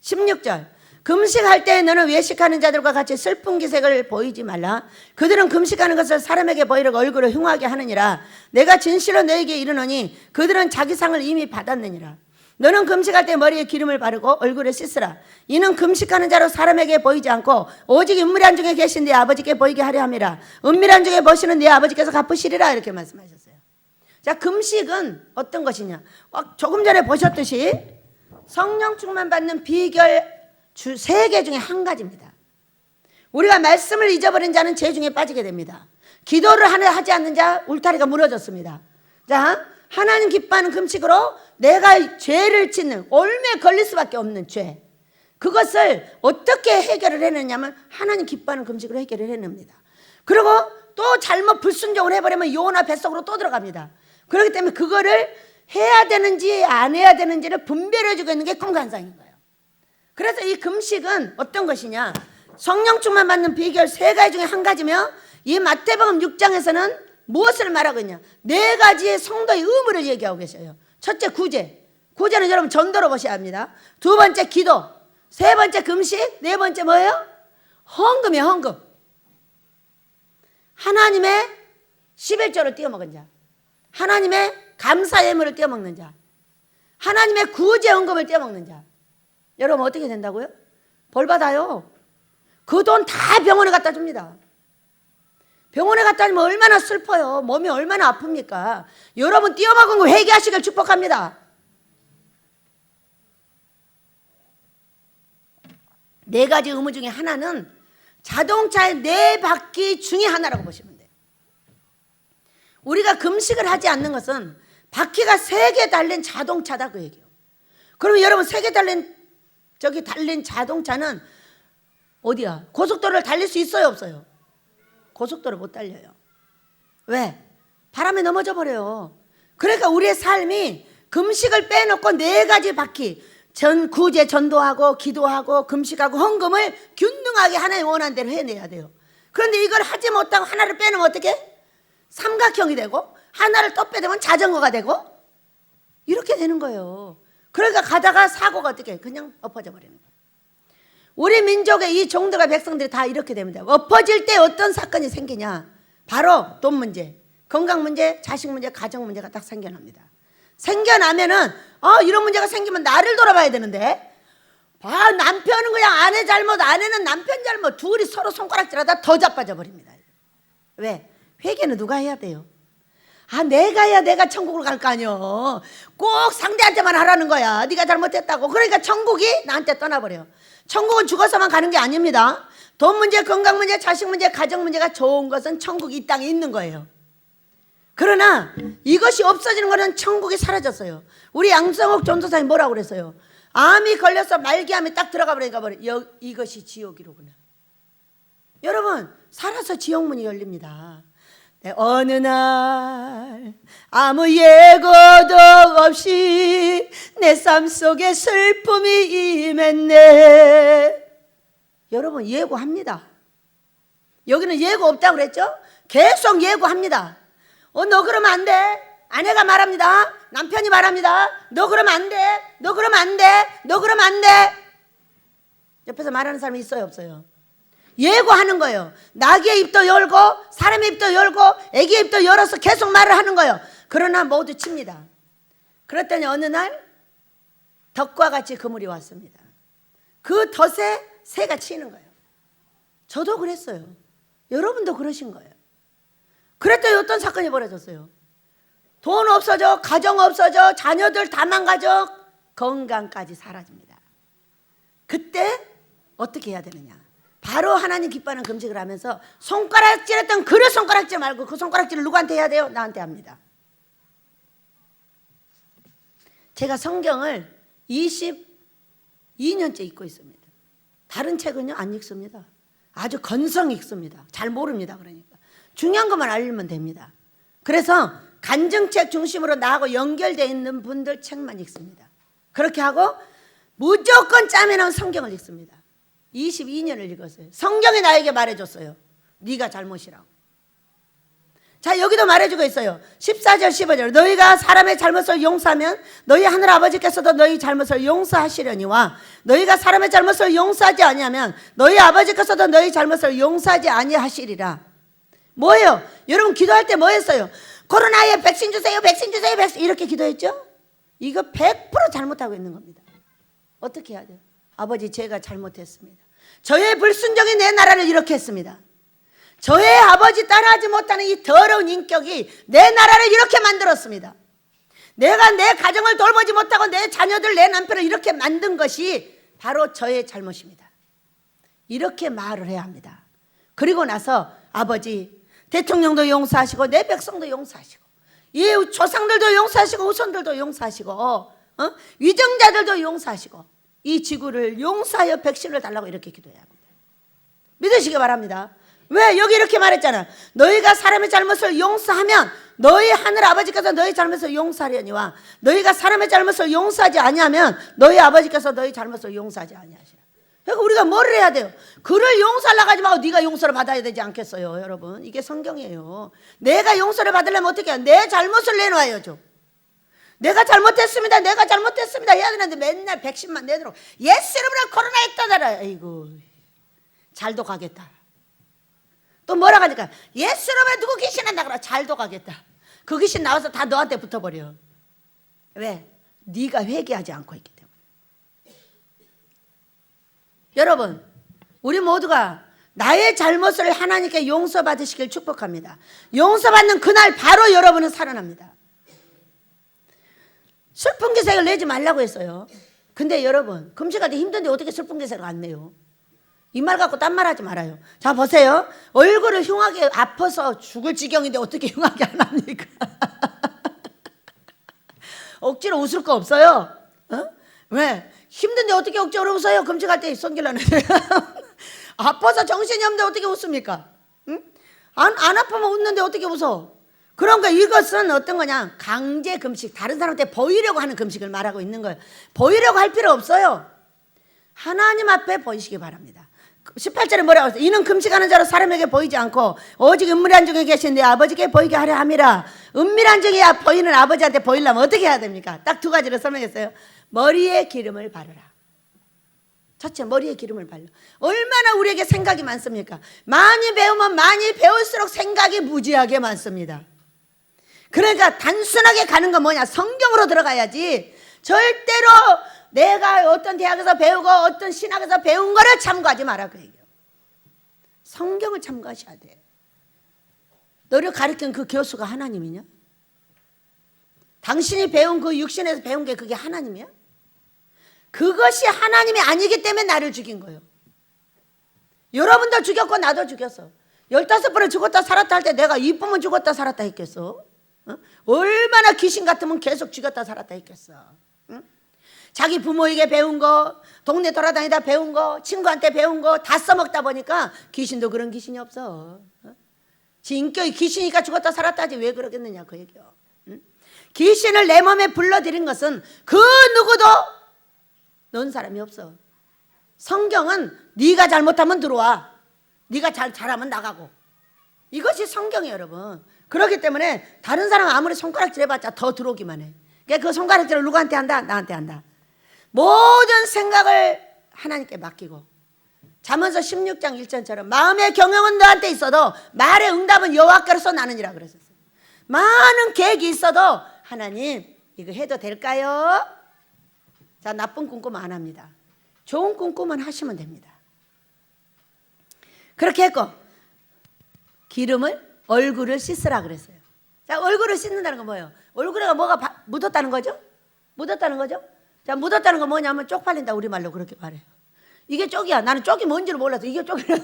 16절. 금식할 때 너는 외식하는 자들과 같이 슬픈 기색을 보이지 말라. 그들은 금식하는 것을 사람에게 보이려고 얼굴을 흉하게 하느니라. 내가 진실로 너에게 이르노니 그들은 자기 상을 이미 받았느니라. 너는 금식할 때 머리에 기름을 바르고 얼굴에 씻으라. 이는 금식하는 자로 사람에게 보이지 않고 오직 은밀한 중에 계신 네 아버지께 보이게 하려 함이라. 은밀한 중에 보시는 네 아버지께서 갚으시리라. 이렇게 말씀하셨어요. 자, 금식은 어떤 것이냐? 조금 전에 보셨듯이 성령 충만 받는 비결 3개 중에 한 가지입니다. 우리가 말씀을 잊어버린 자는 죄 중에 빠지게 됩니다. 기도를 하지 않는 자 울타리가 무너졌습니다. 자, 하나님 기뻐하는 금식으로 내가 죄를 짓는, 올매에 걸릴 수밖에 없는 죄, 그것을 어떻게 해결을 해냈냐면 하나님 기뻐하는 금식으로 해결을 해냅니다. 그리고 또 잘못 불순종을 해버리면 요나 뱃속으로 또 들어갑니다. 그렇기 때문에 그거를 해야 되는지 안 해야 되는지를 분별해주고 있는 게 꿈과 환상인 거예요. 그래서 이 금식은 어떤 것이냐? 성령 충만 받는 비결 3가지 중에 한 가지며, 이 마태복음 6장에서는 무엇을 말하고 있냐? 4가지의 성도의 의무를 얘기하고 계셔요. 첫째, 구제. 구제는 여러분 전도로 보셔야 합니다. 2번째, 기도. 3번째, 금식. 4번째 뭐예요? 헌금이에요. 헌금. 하나님의 11조를 떼어먹은 자, 하나님의 감사 예물을 떼어먹는 자, 하나님의 구제 헌금을 떼어먹는 자, 여러분 어떻게 된다고요? 벌 받아요. 그 돈 다 병원에 갖다 줍니다. 병원에 갖다 주면 얼마나 슬퍼요. 몸이 얼마나 아픕니까? 여러분 띄어먹은 거 회개하시길 축복합니다. 4가지 의무 중에 하나는 자동차의 4바퀴 중에 하나라고 보시면 돼요. 우리가 금식을 하지 않는 것은 바퀴가 3개 달린 자동차다 그 얘기예요. 그러면 여러분 3개 달린 자동차는 어디야? 고속도로를 달릴 수 있어요 없어요? 고속도로 못 달려요. 왜? 바람에 넘어져 버려요. 그러니까 우리의 삶이 금식을 빼놓고 4가지 바퀴, 구제 전도하고 기도하고 금식하고 헌금을 균등하게 하나님 원하는 대로 해내야 돼요. 그런데 이걸 하지 못하고 하나를 빼놓으면 어떻게? 삼각형이 되고 하나를 또 빼면 자전거가 되고 이렇게 되는 거예요. 그러니까 가다가 사고가 어떻게? 그냥 엎어져 버리는 거예요. 우리 민족의 이 종들과 백성들이 다 이렇게 됩니다. 엎어질 때 어떤 사건이 생기냐? 바로 돈 문제, 건강 문제, 자식 문제, 가정 문제가 딱 생겨납니다. 생겨나면은 이런 문제가 생기면 나를 돌아봐야 되는데 남편은 그냥 아내 잘못, 아내는 남편 잘못, 둘이 서로 손가락질하다 더 자빠져 버립니다. 왜? 회개는 누가 해야 돼요? 내가 해야 내가 천국을 갈 거 아니요. 꼭 상대한테만 하라는 거야. 네가 잘못했다고. 그러니까 천국이 나한테 떠나버려. 천국은 죽어서만 가는 게 아닙니다. 돈 문제, 건강 문제, 자식 문제, 가정 문제가 좋은 것은 천국이 이 땅에 있는 거예요. 그러나 이것이 없어지는 것은 천국이 사라졌어요. 우리 양성옥 전도사님 뭐라고 그랬어요? 암이 걸려서 말기암이 딱 들어가 버리니까 이것이 지옥이로구나. 여러분, 살아서 지옥문이 열립니다. 어느 날 아무 예고도 없이 내 삶 속에 슬픔이 임했네. 여러분, 예고합니다. 여기는 예고 없다고 그랬죠? 계속 예고합니다. 너 그러면 안 돼. 아내가 말합니다. 남편이 말합니다. 너 그러면 안 돼. 너 그러면 안 돼. 너 그러면 안 돼. 옆에서 말하는 사람이 있어요, 없어요? 예고하는 거예요. 나귀의 입도 열고 사람의 입도 열고 애기의 입도 열어서 계속 말을 하는 거예요. 그러나 모두 칩니다. 그랬더니 어느 날 덫과 같이 그물이 왔습니다. 그 덫에 새가 치는 거예요. 저도 그랬어요. 여러분도 그러신 거예요. 그랬더니 어떤 사건이 벌어졌어요. 돈 없어져, 가정 없어져, 자녀들 다 망가져, 건강까지 사라집니다. 그때 어떻게 해야 되느냐? 바로 하나님 기뻐하는 금식을 하면서 손가락질했던 그릇 손가락질 말고 그 손가락질을 누구한테 해야 돼요? 나한테 합니다. 제가 성경을 22년째 읽고 있습니다. 다른 책은요 안 읽습니다. 아주 건성 읽습니다. 잘 모릅니다. 그러니까 중요한 것만 알면 됩니다. 그래서 간증책 중심으로 나하고 연결되어 있는 분들 책만 읽습니다. 그렇게 하고 무조건 짬에 나온 성경을 읽습니다. 22년을 읽었어요. 성경이 나에게 말해줬어요. 네가 잘못이라고. 자, 여기도 말해주고 있어요. 14절 15절 너희가 사람의 잘못을 용서하면 너희 하늘 아버지께서도 너희 잘못을 용서하시려니와 너희가 사람의 잘못을 용서하지 아니하면 너희 아버지께서도 너희 잘못을 용서하지 아니하시리라. 뭐예요? 여러분 기도할 때 뭐 했어요? 코로나에 백신 주세요, 백신 주세요, 백신 이렇게 기도했죠? 이거 100% 잘못하고 있는 겁니다. 어떻게 해야 돼요? 아버지, 제가 잘못했습니다. 저의 불순종이 내 나라를 이렇게 했습니다. 저의 아버지 따라하지 못하는 이 더러운 인격이 내 나라를 이렇게 만들었습니다. 내가 내 가정을 돌보지 못하고 내 자녀들, 내 남편을 이렇게 만든 것이 바로 저의 잘못입니다. 이렇게 말을 해야 합니다. 그리고 나서 아버지, 대통령도 용서하시고 내 백성도 용서하시고 이 조상들도 용서하시고 후손들도 용서하시고 위정자들도 용서하시고 이 지구를 용서하여 백신을 달라고 이렇게 기도해야 합니다. 믿으시기 바랍니다. 왜? 여기 이렇게 말했잖아. 너희가 사람의 잘못을 용서하면 너희 하늘 아버지께서 너희 잘못을 용서하려니와 너희가 사람의 잘못을 용서하지 아니하면 너희 아버지께서 너희 잘못을 용서하지 아니하시라. 그러니까 우리가 뭐를 해야 돼요? 그를 용서하려고 하지 말고 네가 용서를 받아야 되지 않겠어요? 여러분, 이게 성경이에요. 내가 용서를 받으려면 어떻게 해요? 내 잘못을 내놔야죠. 내가 잘못했습니다, 내가 잘못했습니다 해야 되는데 맨날 백신만 내도록 예수 이름으로 코로나에 떠나라. 아이고, 잘도 가겠다. 또 뭐라고 하니까 예수 이름으로 누구 귀신한다 그래. 잘도 가겠다. 그 귀신 나와서 다 너한테 붙어버려. 왜? 네가 회개하지 않고 있기 때문에. 여러분, 우리 모두가 나의 잘못을 하나님께 용서받으시길 축복합니다. 용서받는 그날 바로 여러분은 살아납니다. 슬픈 기색을 내지 말라고 했어요. 근데 여러분, 금식할 때 힘든데 어떻게 슬픈 기색을 안 내요? 이 말 갖고 딴 말 하지 말아요. 자, 보세요. 얼굴을 흉하게 아파서 죽을 지경인데 어떻게 흉하게 안 합니까? 억지로 웃을 거 없어요. 왜? 힘든데 어떻게 억지로 웃어요? 금식할 때 성질나는데. 아파서 정신이 없는데 어떻게 웃습니까? 안 아프면 웃는데 어떻게 웃어? 그러니까 이것은 어떤 거냐? 강제 금식, 다른 사람한테 보이려고 하는 금식을 말하고 있는 거예요. 보이려고 할 필요 없어요. 하나님 앞에 보이시기 바랍니다. 18절에 뭐라고 했어요? 이는 금식하는 자로 사람에게 보이지 않고 오직 은밀한 중에 계신 내 아버지께 보이게 하려 함이라. 은밀한 중에 보이는 아버지한테 보이려면 어떻게 해야 됩니까? 딱 두 가지를 설명했어요. 머리에 기름을 바르라. 첫째, 머리에 기름을 발라. 얼마나 우리에게 생각이 많습니까? 많이 배우면 많이 배울수록 생각이 무지하게 많습니다. 그러니까 단순하게 가는 건 뭐냐? 성경으로 들어가야지. 절대로 내가 어떤 대학에서 배우고 어떤 신학에서 배운 거를 참고하지 마라 그 얘기예요. 성경을 참고하셔야 돼. 너를 가르친 그 교수가 하나님이냐? 당신이 배운 그 육신에서 배운 게 그게 하나님이야? 그것이 하나님이 아니기 때문에 나를 죽인 거예요. 여러분도 죽였고 나도 죽였어. 15번을 죽었다 살았다 할 때 내가 이쁘면 죽었다 살았다 했겠어? 얼마나 귀신 같으면 계속 죽였다 살았다 했겠어? 자기 부모에게 배운 거, 동네 돌아다니다 배운 거, 친구한테 배운 거 다 써먹다 보니까 귀신도 그런 귀신이 없어. 지 인격이 귀신이니까 죽었다 살았다 하지 왜 그러겠느냐 그 얘기요. 귀신을 내 몸에 불러들인 것은 그 누구도 넣은 사람이 없어. 성경은 네가 잘못하면 들어와, 네가 잘하면 나가고. 이것이 성경이에요 여러분. 그렇기 때문에 다른 사람 아무리 손가락질 해봤자 더 들어오기만 해. 그러니까 그 손가락질을 누구한테 한다? 나한테 한다. 모든 생각을 하나님께 맡기고, 잠언서 16장 1절처럼 마음의 경영은 너한테 있어도 말의 응답은 여호와께로서 나느니라 그랬었어요. 많은 계획이 있어도 하나님 이거 해도 될까요? 자, 나쁜 꿈꾸면 안 합니다. 좋은 꿈꾸면 하시면 됩니다. 그렇게 했고 기름을 얼굴을 씻으라 그랬어요. 자, 얼굴을 씻는다는 건 뭐예요? 얼굴에 뭐가 묻었다는 거죠? 묻었다는 거죠? 자, 묻었다는 건 뭐냐면 쪽팔린다 우리말로 그렇게 말해요. 이게 쪽이야. 나는 쪽이 뭔지를 몰라서 이게 쪽이야.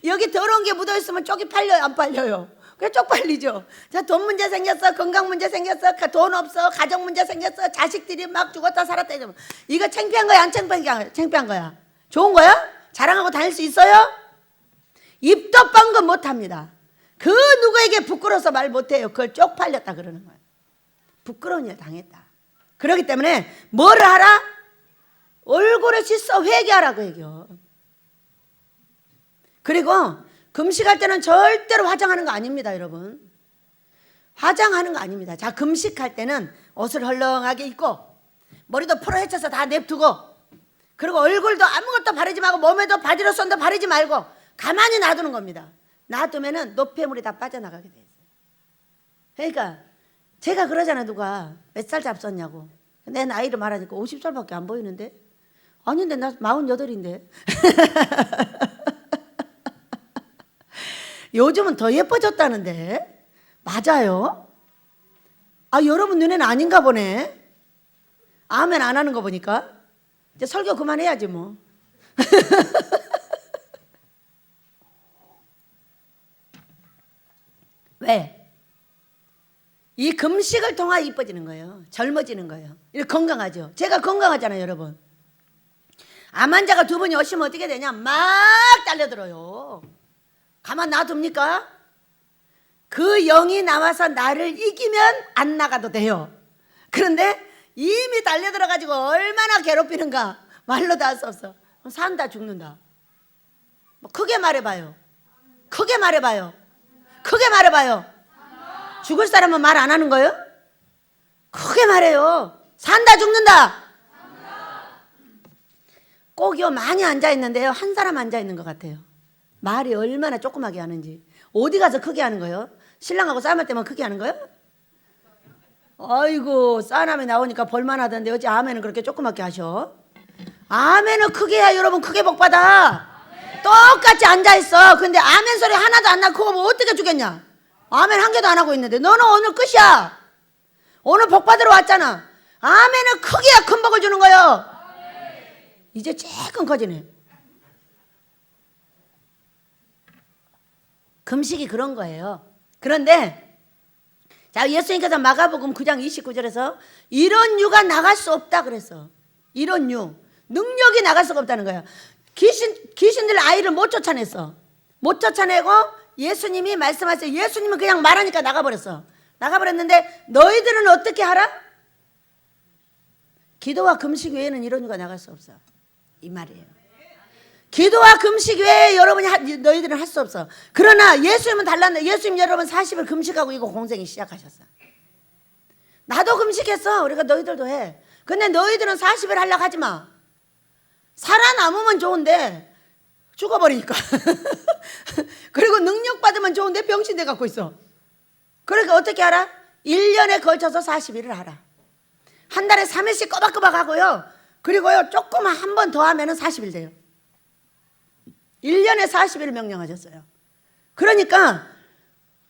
여기 더러운 게 묻어있으면 쪽이 팔려요 안 팔려요? 그래 쪽팔리죠. 자, 돈 문제 생겼어, 건강 문제 생겼어, 돈 없어, 가정 문제 생겼어, 자식들이 막 죽었다 살았다 이러면 이거 창피한 거야 안 창피한 거야? 창피한 거야. 좋은 거야? 자랑하고 다닐 수 있어요? 입도 뻥긋 못합니다. 그 누구에게 부끄러워서 말 못해요. 그걸 쪽팔렸다 그러는 거예요. 부끄러운 일 당했다. 그렇기 때문에 뭐를 하라? 얼굴을 씻어 회개하라고 얘기해요. 그리고 금식할 때는 절대로 화장하는 거 아닙니다 여러분. 화장하는 거 아닙니다. 자, 금식할 때는 옷을 헐렁하게 입고 머리도 풀어헤쳐서 다 냅두고, 그리고 얼굴도 아무것도 바르지 말고 몸에도 바디로션도 바르지 말고 가만히 놔두는 겁니다. 놔두면은 노폐물이 다 빠져나가게 돼 있어요. 그러니까 제가 그러잖아. 누가 몇 살 잡섰냐고. 내 나이를 말하니까 50살밖에 안 보이는데? 아닌데 나 48인데. 요즘은 더 예뻐졌다는데. 맞아요? 아, 여러분 눈에는 아닌가 보네. 아멘 안 하는 거 보니까. 이제 설교 그만해야지 뭐. 왜? 이 금식을 통하여 이뻐지는 거예요. 젊어지는 거예요. 이렇게 건강하죠. 제가 건강하잖아요 여러분. 암 환자가 2분이 오시면 어떻게 되냐? 막 달려들어요. 가만 놔둡니까? 그 영이 나와서 나를 이기면 안 나가도 돼요. 그런데 이미 달려들어가지고 얼마나 괴롭히는가 말로도 할 수 없어. 산다 죽는다. 뭐 크게 말해봐요. 크게 말해봐요. 크게 말해봐요. 죽을 사람은 말 안 하는 거예요? 크게 말해요. 산다 죽는다. 꼭요 많이 앉아있는데요 한 사람 앉아있는 것 같아요. 말이 얼마나 조그맣게 하는지. 어디 가서 크게 하는 거예요? 신랑하고 싸움할 때만 크게 하는 거예요? 아이고 싸움이 나오니까 볼만하던데 어찌 아멘은 그렇게 조그맣게 하셔? 아멘은 크게 해야 여러분 크게 복받아. 똑같이 앉아있어. 근데 아멘 소리 하나도 안 나고 그거 뭐 어떻게 주겠냐? 아멘 한 개도 안 하고 있는데 너는 오늘 끝이야. 오늘 복 받으러 왔잖아. 아멘은 크게 해야 큰 복을 주는 거예요. 이제 조금 커지네. 금식이 그런 거예요. 그런데 자, 예수님께서 마가복음 9장 29절에서 이런 유가 나갈 수 없다 그랬어. 이런 유 능력이 나갈 수가 없다는 거야. 귀신들 아이를 못 쫓아냈어. 못 쫓아내고 예수님이 말씀하세요. 예수님은 그냥 말하니까 나가버렸어. 나가버렸는데 너희들은 어떻게 하라? 기도와 금식 외에는 이런 이유가 나갈 수 없어. 이 말이에요. 기도와 금식 외에 너희들은 할 수 없어. 그러나 예수님은 달랐네. 예수님 여러분 40일 금식하고 이거 공생이 시작하셨어. 나도 금식했어. 그러니까 너희들도 해. 근데 너희들은 40일 하려고 하지 마. 살아남으면 좋은데 죽어버리니까. 그리고 능력 받으면 좋은데 병신돼 갖고 있어. 그러니까 어떻게 하라? 1년에 걸쳐서 40일을 하라. 한 달에 3일씩 꼬박꼬박 하고요. 그리고요 조금만 한 번 더 하면 40일 돼요. 1년에 40일을 명령하셨어요. 그러니까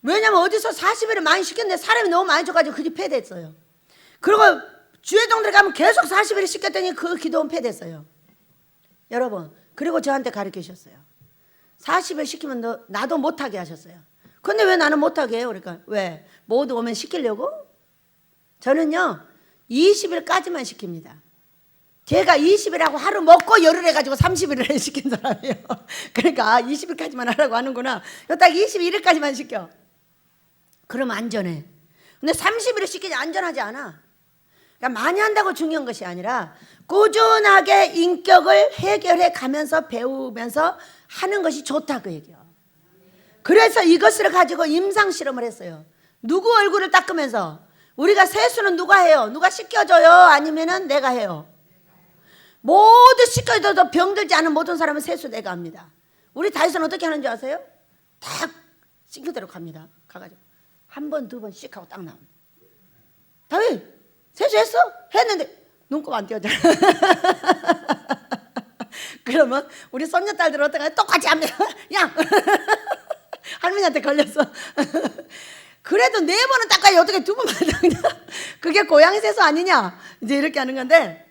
왜냐면 어디서 40일을 많이 시켰는데 사람이 너무 많이 줘가지고 그게 폐됐어요. 그리고 주회동들 가면 계속 40일을 시켰더니 그 기도는 폐됐어요. 여러분, 그리고 저한테 가르치셨어요. 40일 시키면 나도 못하게 하셨어요. 근데 왜 나는 못하게 해요? 그러니까 왜? 모두 오면 시키려고? 저는요 20일까지만 시킵니다. 제가 20일하고 하루 먹고 열흘 해가지고 30일을 시킨 사람이에요. 그러니까 20일까지만 하라고 하는구나. 딱 21일까지만 시켜. 그러면 안전해. 근데 30일을 시키지 안전하지 않아. 그러니까 많이 한다고 중요한 것이 아니라 꾸준하게 인격을 해결해 가면서 배우면서 하는 것이 좋다 그 얘기예요. 그래서 이것을 가지고 임상 실험을 했어요. 누구 얼굴을 닦으면서 우리가 세수는 누가 해요? 누가 씻겨줘요? 아니면은 내가 해요? 모두 씻겨줘도 병들지 않은 모든 사람은 세수 내가 합니다. 우리 다윗은 어떻게 하는 줄 아세요? 딱 싱크대로 갑니다. 가가지고 한 번, 두 번 씩 하고 딱 나옵니다. 다윗 세수했어? 했는데 눈곱 안 띄어져. 그러면 우리 손녀딸들은 어떻게 해요? 똑같이 합니다. 야 할머니한테 걸렸어. 그래도 4번은 닦아야 어떻게 2번만 닦냐? 그게 고양이 세수 아니냐? 이제 이렇게 하는 건데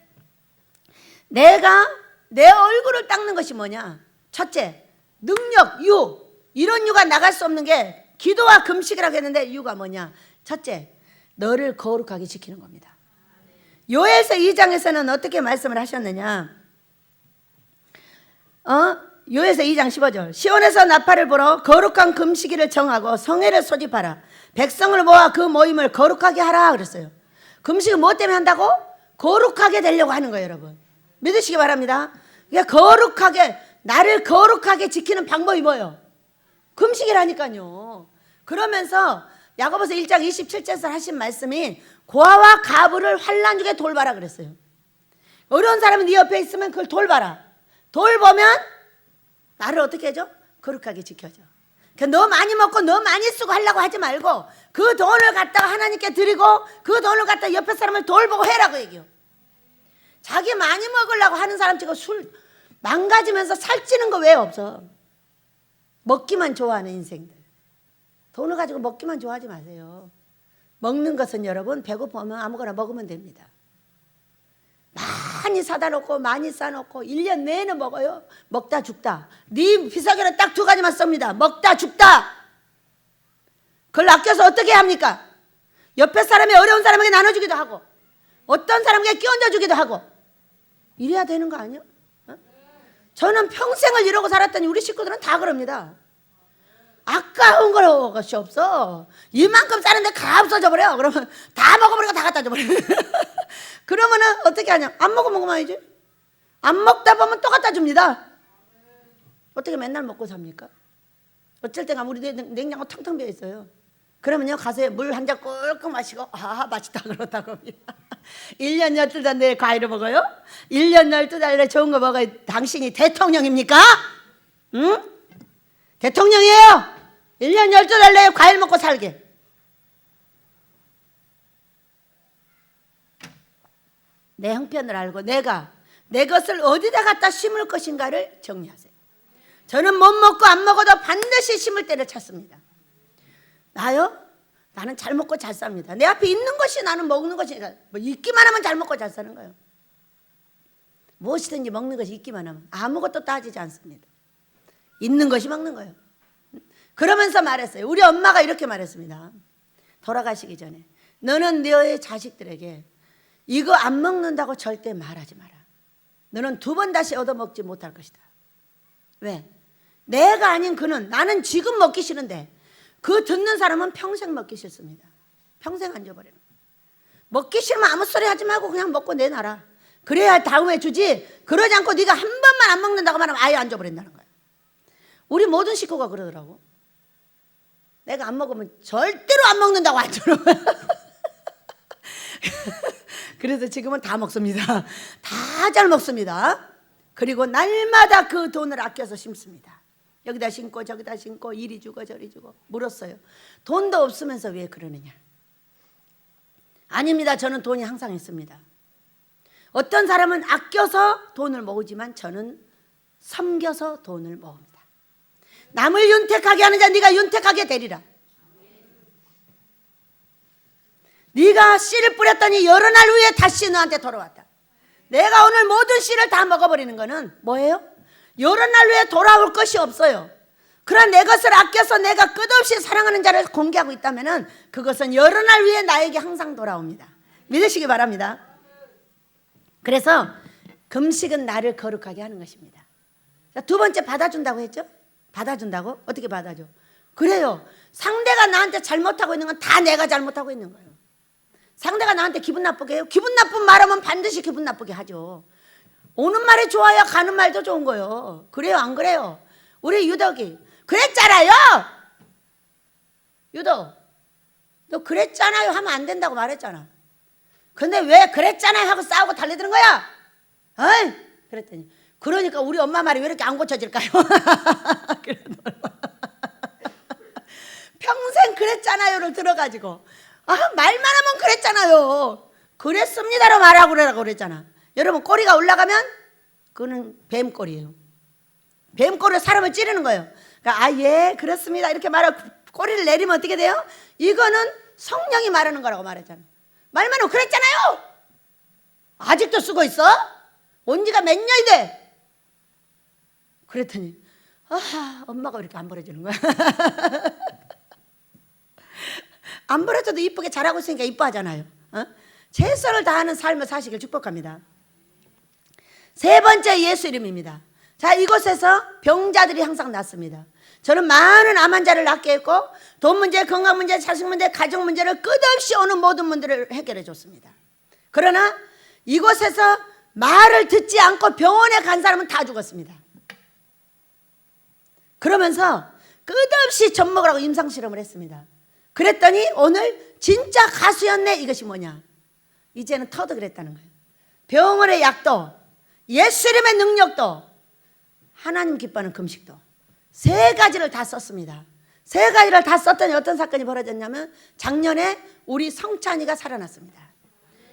내가 내 얼굴을 닦는 것이 뭐냐? 첫째, 능력, 유. 이런 유가 나갈 수 없는 게 기도와 금식이라고 했는데 이유가 뭐냐? 첫째, 너를 거룩하게 지키는 겁니다. 요엘서 2장에서는 어떻게 말씀을 하셨느냐? 요엘서 2장 15절. 시온에서 나팔을 불어 거룩한 금식일을 정하고 성회를 소집하라. 백성을 모아 그 모임을 거룩하게 하라 그랬어요. 금식은 뭐 때문에 한다고? 거룩하게 되려고 하는 거예요, 여러분. 믿으시기 바랍니다. 그러니까 거룩하게, 나를 거룩하게 지키는 방법이 뭐예요? 금식이라니까요. 그러면서 야고보서 1장 27절에서 하신 말씀이 고아와 가부를 환난 중에 돌봐라 그랬어요. 어려운 사람이 네 옆에 있으면 그걸 돌봐라. 돌보면 나를 어떻게 해줘? 거룩하게 지켜줘. 그러니까 너 많이 먹고 너 많이 쓰고 하려고 하지 말고 그 돈을 갖다가 하나님께 드리고 그 돈을 갖다가 옆에 사람을 돌보고 해라고 얘기해요. 자기 많이 먹으려고 하는 사람 치고 술 망가지면서 살찌는 거 왜 없어? 먹기만 좋아하는 인생들. 돈을 가지고 먹기만 좋아하지 마세요. 먹는 것은 여러분 배고프면 아무거나 먹으면 됩니다. 많이 사다 놓고 많이 싸놓고 1년 내내 먹어요. 먹다 죽다. 네 비석에는 딱 2가지만 씁니다. 먹다 죽다. 그걸 아껴서 어떻게 합니까? 옆에 사람이 어려운 사람에게 나눠주기도 하고 어떤 사람에게 끼얹어 주기도 하고 이래야 되는 거 아니에요? 저는 평생을 이러고 살았더니 우리 식구들은 다 그럽니다. 아까운 것이 없어. 이만큼 싸는데 다 없어져 버려. 그러면 다 먹어버리고 다 갖다 줘버려. 그러면은 어떻게 하냐? 안 먹으면 그만이지. 안 먹다 보면 또 갖다 줍니다. 어떻게 맨날 먹고 삽니까? 어쩔 때가 우리 냉장고 텅텅 비어 있어요. 그러면요 가서 물 한 잔 꿀꺽 마시고 맛있다 그렇다고 합니다. 1년 12달 내에 과일을 먹어요? 1년 12달 내에 좋은 거 먹어요. 당신이 대통령입니까? 응? 대통령이에요. 1년 12달 내에 과일 먹고 살게. 내 형편을 알고 내가 내 것을 어디다 갖다 심을 것인가를 정리하세요. 저는 못 먹고 안 먹어도 반드시 심을 때를 찾습니다. 나요? 나는 잘 먹고 잘 삽니다. 내 앞에 있는 것이 나는 먹는 것이니까 뭐 있기만 하면 잘 먹고 잘 사는 거예요. 무엇이든지 먹는 것이 있기만 하면 아무것도 따지지 않습니다. 있는 것이 먹는 거예요. 그러면서 말했어요. 우리 엄마가 이렇게 말했습니다. 돌아가시기 전에 너는 너의 자식들에게 이거 안 먹는다고 절대 말하지 마라. 너는 2번 다시 얻어먹지 못할 것이다. 왜? 내가 아닌 그는, 나는 지금 먹기 싫은데 그 듣는 사람은 평생 먹기 싫습니다. 평생 앉아버리는 거예요. 먹기 싫으면 아무 소리 하지 말고 그냥 먹고 내놔라. 그래야 다음에 주지. 그러지 않고 네가 한 번만 안 먹는다고 말하면 아예 앉아버린다는 거예요. 우리 모든 식구가 그러더라고. 내가 안 먹으면 절대로 안 먹는다고 앉아요. 그래서 지금은 다 먹습니다. 다 잘 먹습니다. 그리고 날마다 그 돈을 아껴서 심습니다. 여기다 심고 저기다 심고 이리 주고 저리 주고 물었어요. 돈도 없으면서 왜 그러느냐? 아닙니다. 저는 돈이 항상 있습니다. 어떤 사람은 아껴서 돈을 모으지만 저는 섬겨서 돈을 모읍니다. 남을 윤택하게 하는 자 네가 윤택하게 되리라. 네가 씨를 뿌렸더니 여러 날 후에 다시 너한테 돌아왔다. 내가 오늘 모든 씨를 다 먹어버리는 거는 뭐예요? 여러 날 후에 돌아올 것이 없어요. 그러나 내 것을 아껴서 내가 끝없이 사랑하는 자를 공개하고 있다면 그것은 여러 날 후에 나에게 항상 돌아옵니다. 믿으시기 바랍니다. 그래서 금식은 나를 거룩하게 하는 것입니다. 두 번째, 받아준다고 했죠? 받아준다고? 어떻게 받아줘? 그래요. 상대가 나한테 잘못하고 있는 건 다 내가 잘못하고 있는 거예요. 상대가 나한테 기분 나쁘게 해요. 기분 나쁜 말하면 반드시 기분 나쁘게 하죠. 오는 말이 좋아야 가는 말도 좋은 거예요. 그래요, 안 그래요? 우리 유덕이 그랬잖아요. 유덕, 너 그랬잖아요 하면 안 된다고 말했잖아. 근데 왜 그랬잖아요 하고 싸우고 달려드는 거야? 어이? 그랬더니 그러니까 우리 엄마 말이 왜 이렇게 안 고쳐질까요? 평생 그랬잖아요를 들어가지고 말만 하면 그랬잖아요. 그랬습니다로 말하고 그러라고 그랬잖아. 여러분, 꼬리가 올라가면 그거는 뱀꼬리예요. 뱀꼬리로 사람을 찌르는 거예요. 그러니까 예 그렇습니다 이렇게 말하고 꼬리를 내리면 어떻게 돼요? 이거는 성령이 말하는 거라고 말했잖아. 말만 하면 그랬잖아요. 아직도 쓰고 있어? 온 지가 몇 년이 돼? 그랬더니 엄마가 왜 이렇게 안 버려지는 거야? 안 버려져도 이쁘게 잘하고 있으니까 이뻐하잖아요. 최선을 다하는 삶을 사시길 축복합니다. 세 번째, 예수 이름입니다. 자, 이곳에서 병자들이 항상 낫습니다. 저는 많은 암 환자를 낫게 했고 돈 문제, 건강 문제, 자식 문제, 가정 문제를 끝없이 오는 모든 문제를 해결해 줬습니다. 그러나 이곳에서 말을 듣지 않고 병원에 간 사람은 다 죽었습니다. 그러면서 끝없이 젖먹으라고 임상실험을 했습니다. 그랬더니 오늘 진짜 가수였네. 이것이 뭐냐? 이제는 터득을 했다는 거예요. 병원의 약도, 예수 이름의 능력도, 하나님 기뻐하는 금식도 세 가지를 다 썼습니다. 세 가지를 다 썼더니 어떤 사건이 벌어졌냐면 작년에 우리 성찬이가 살아났습니다.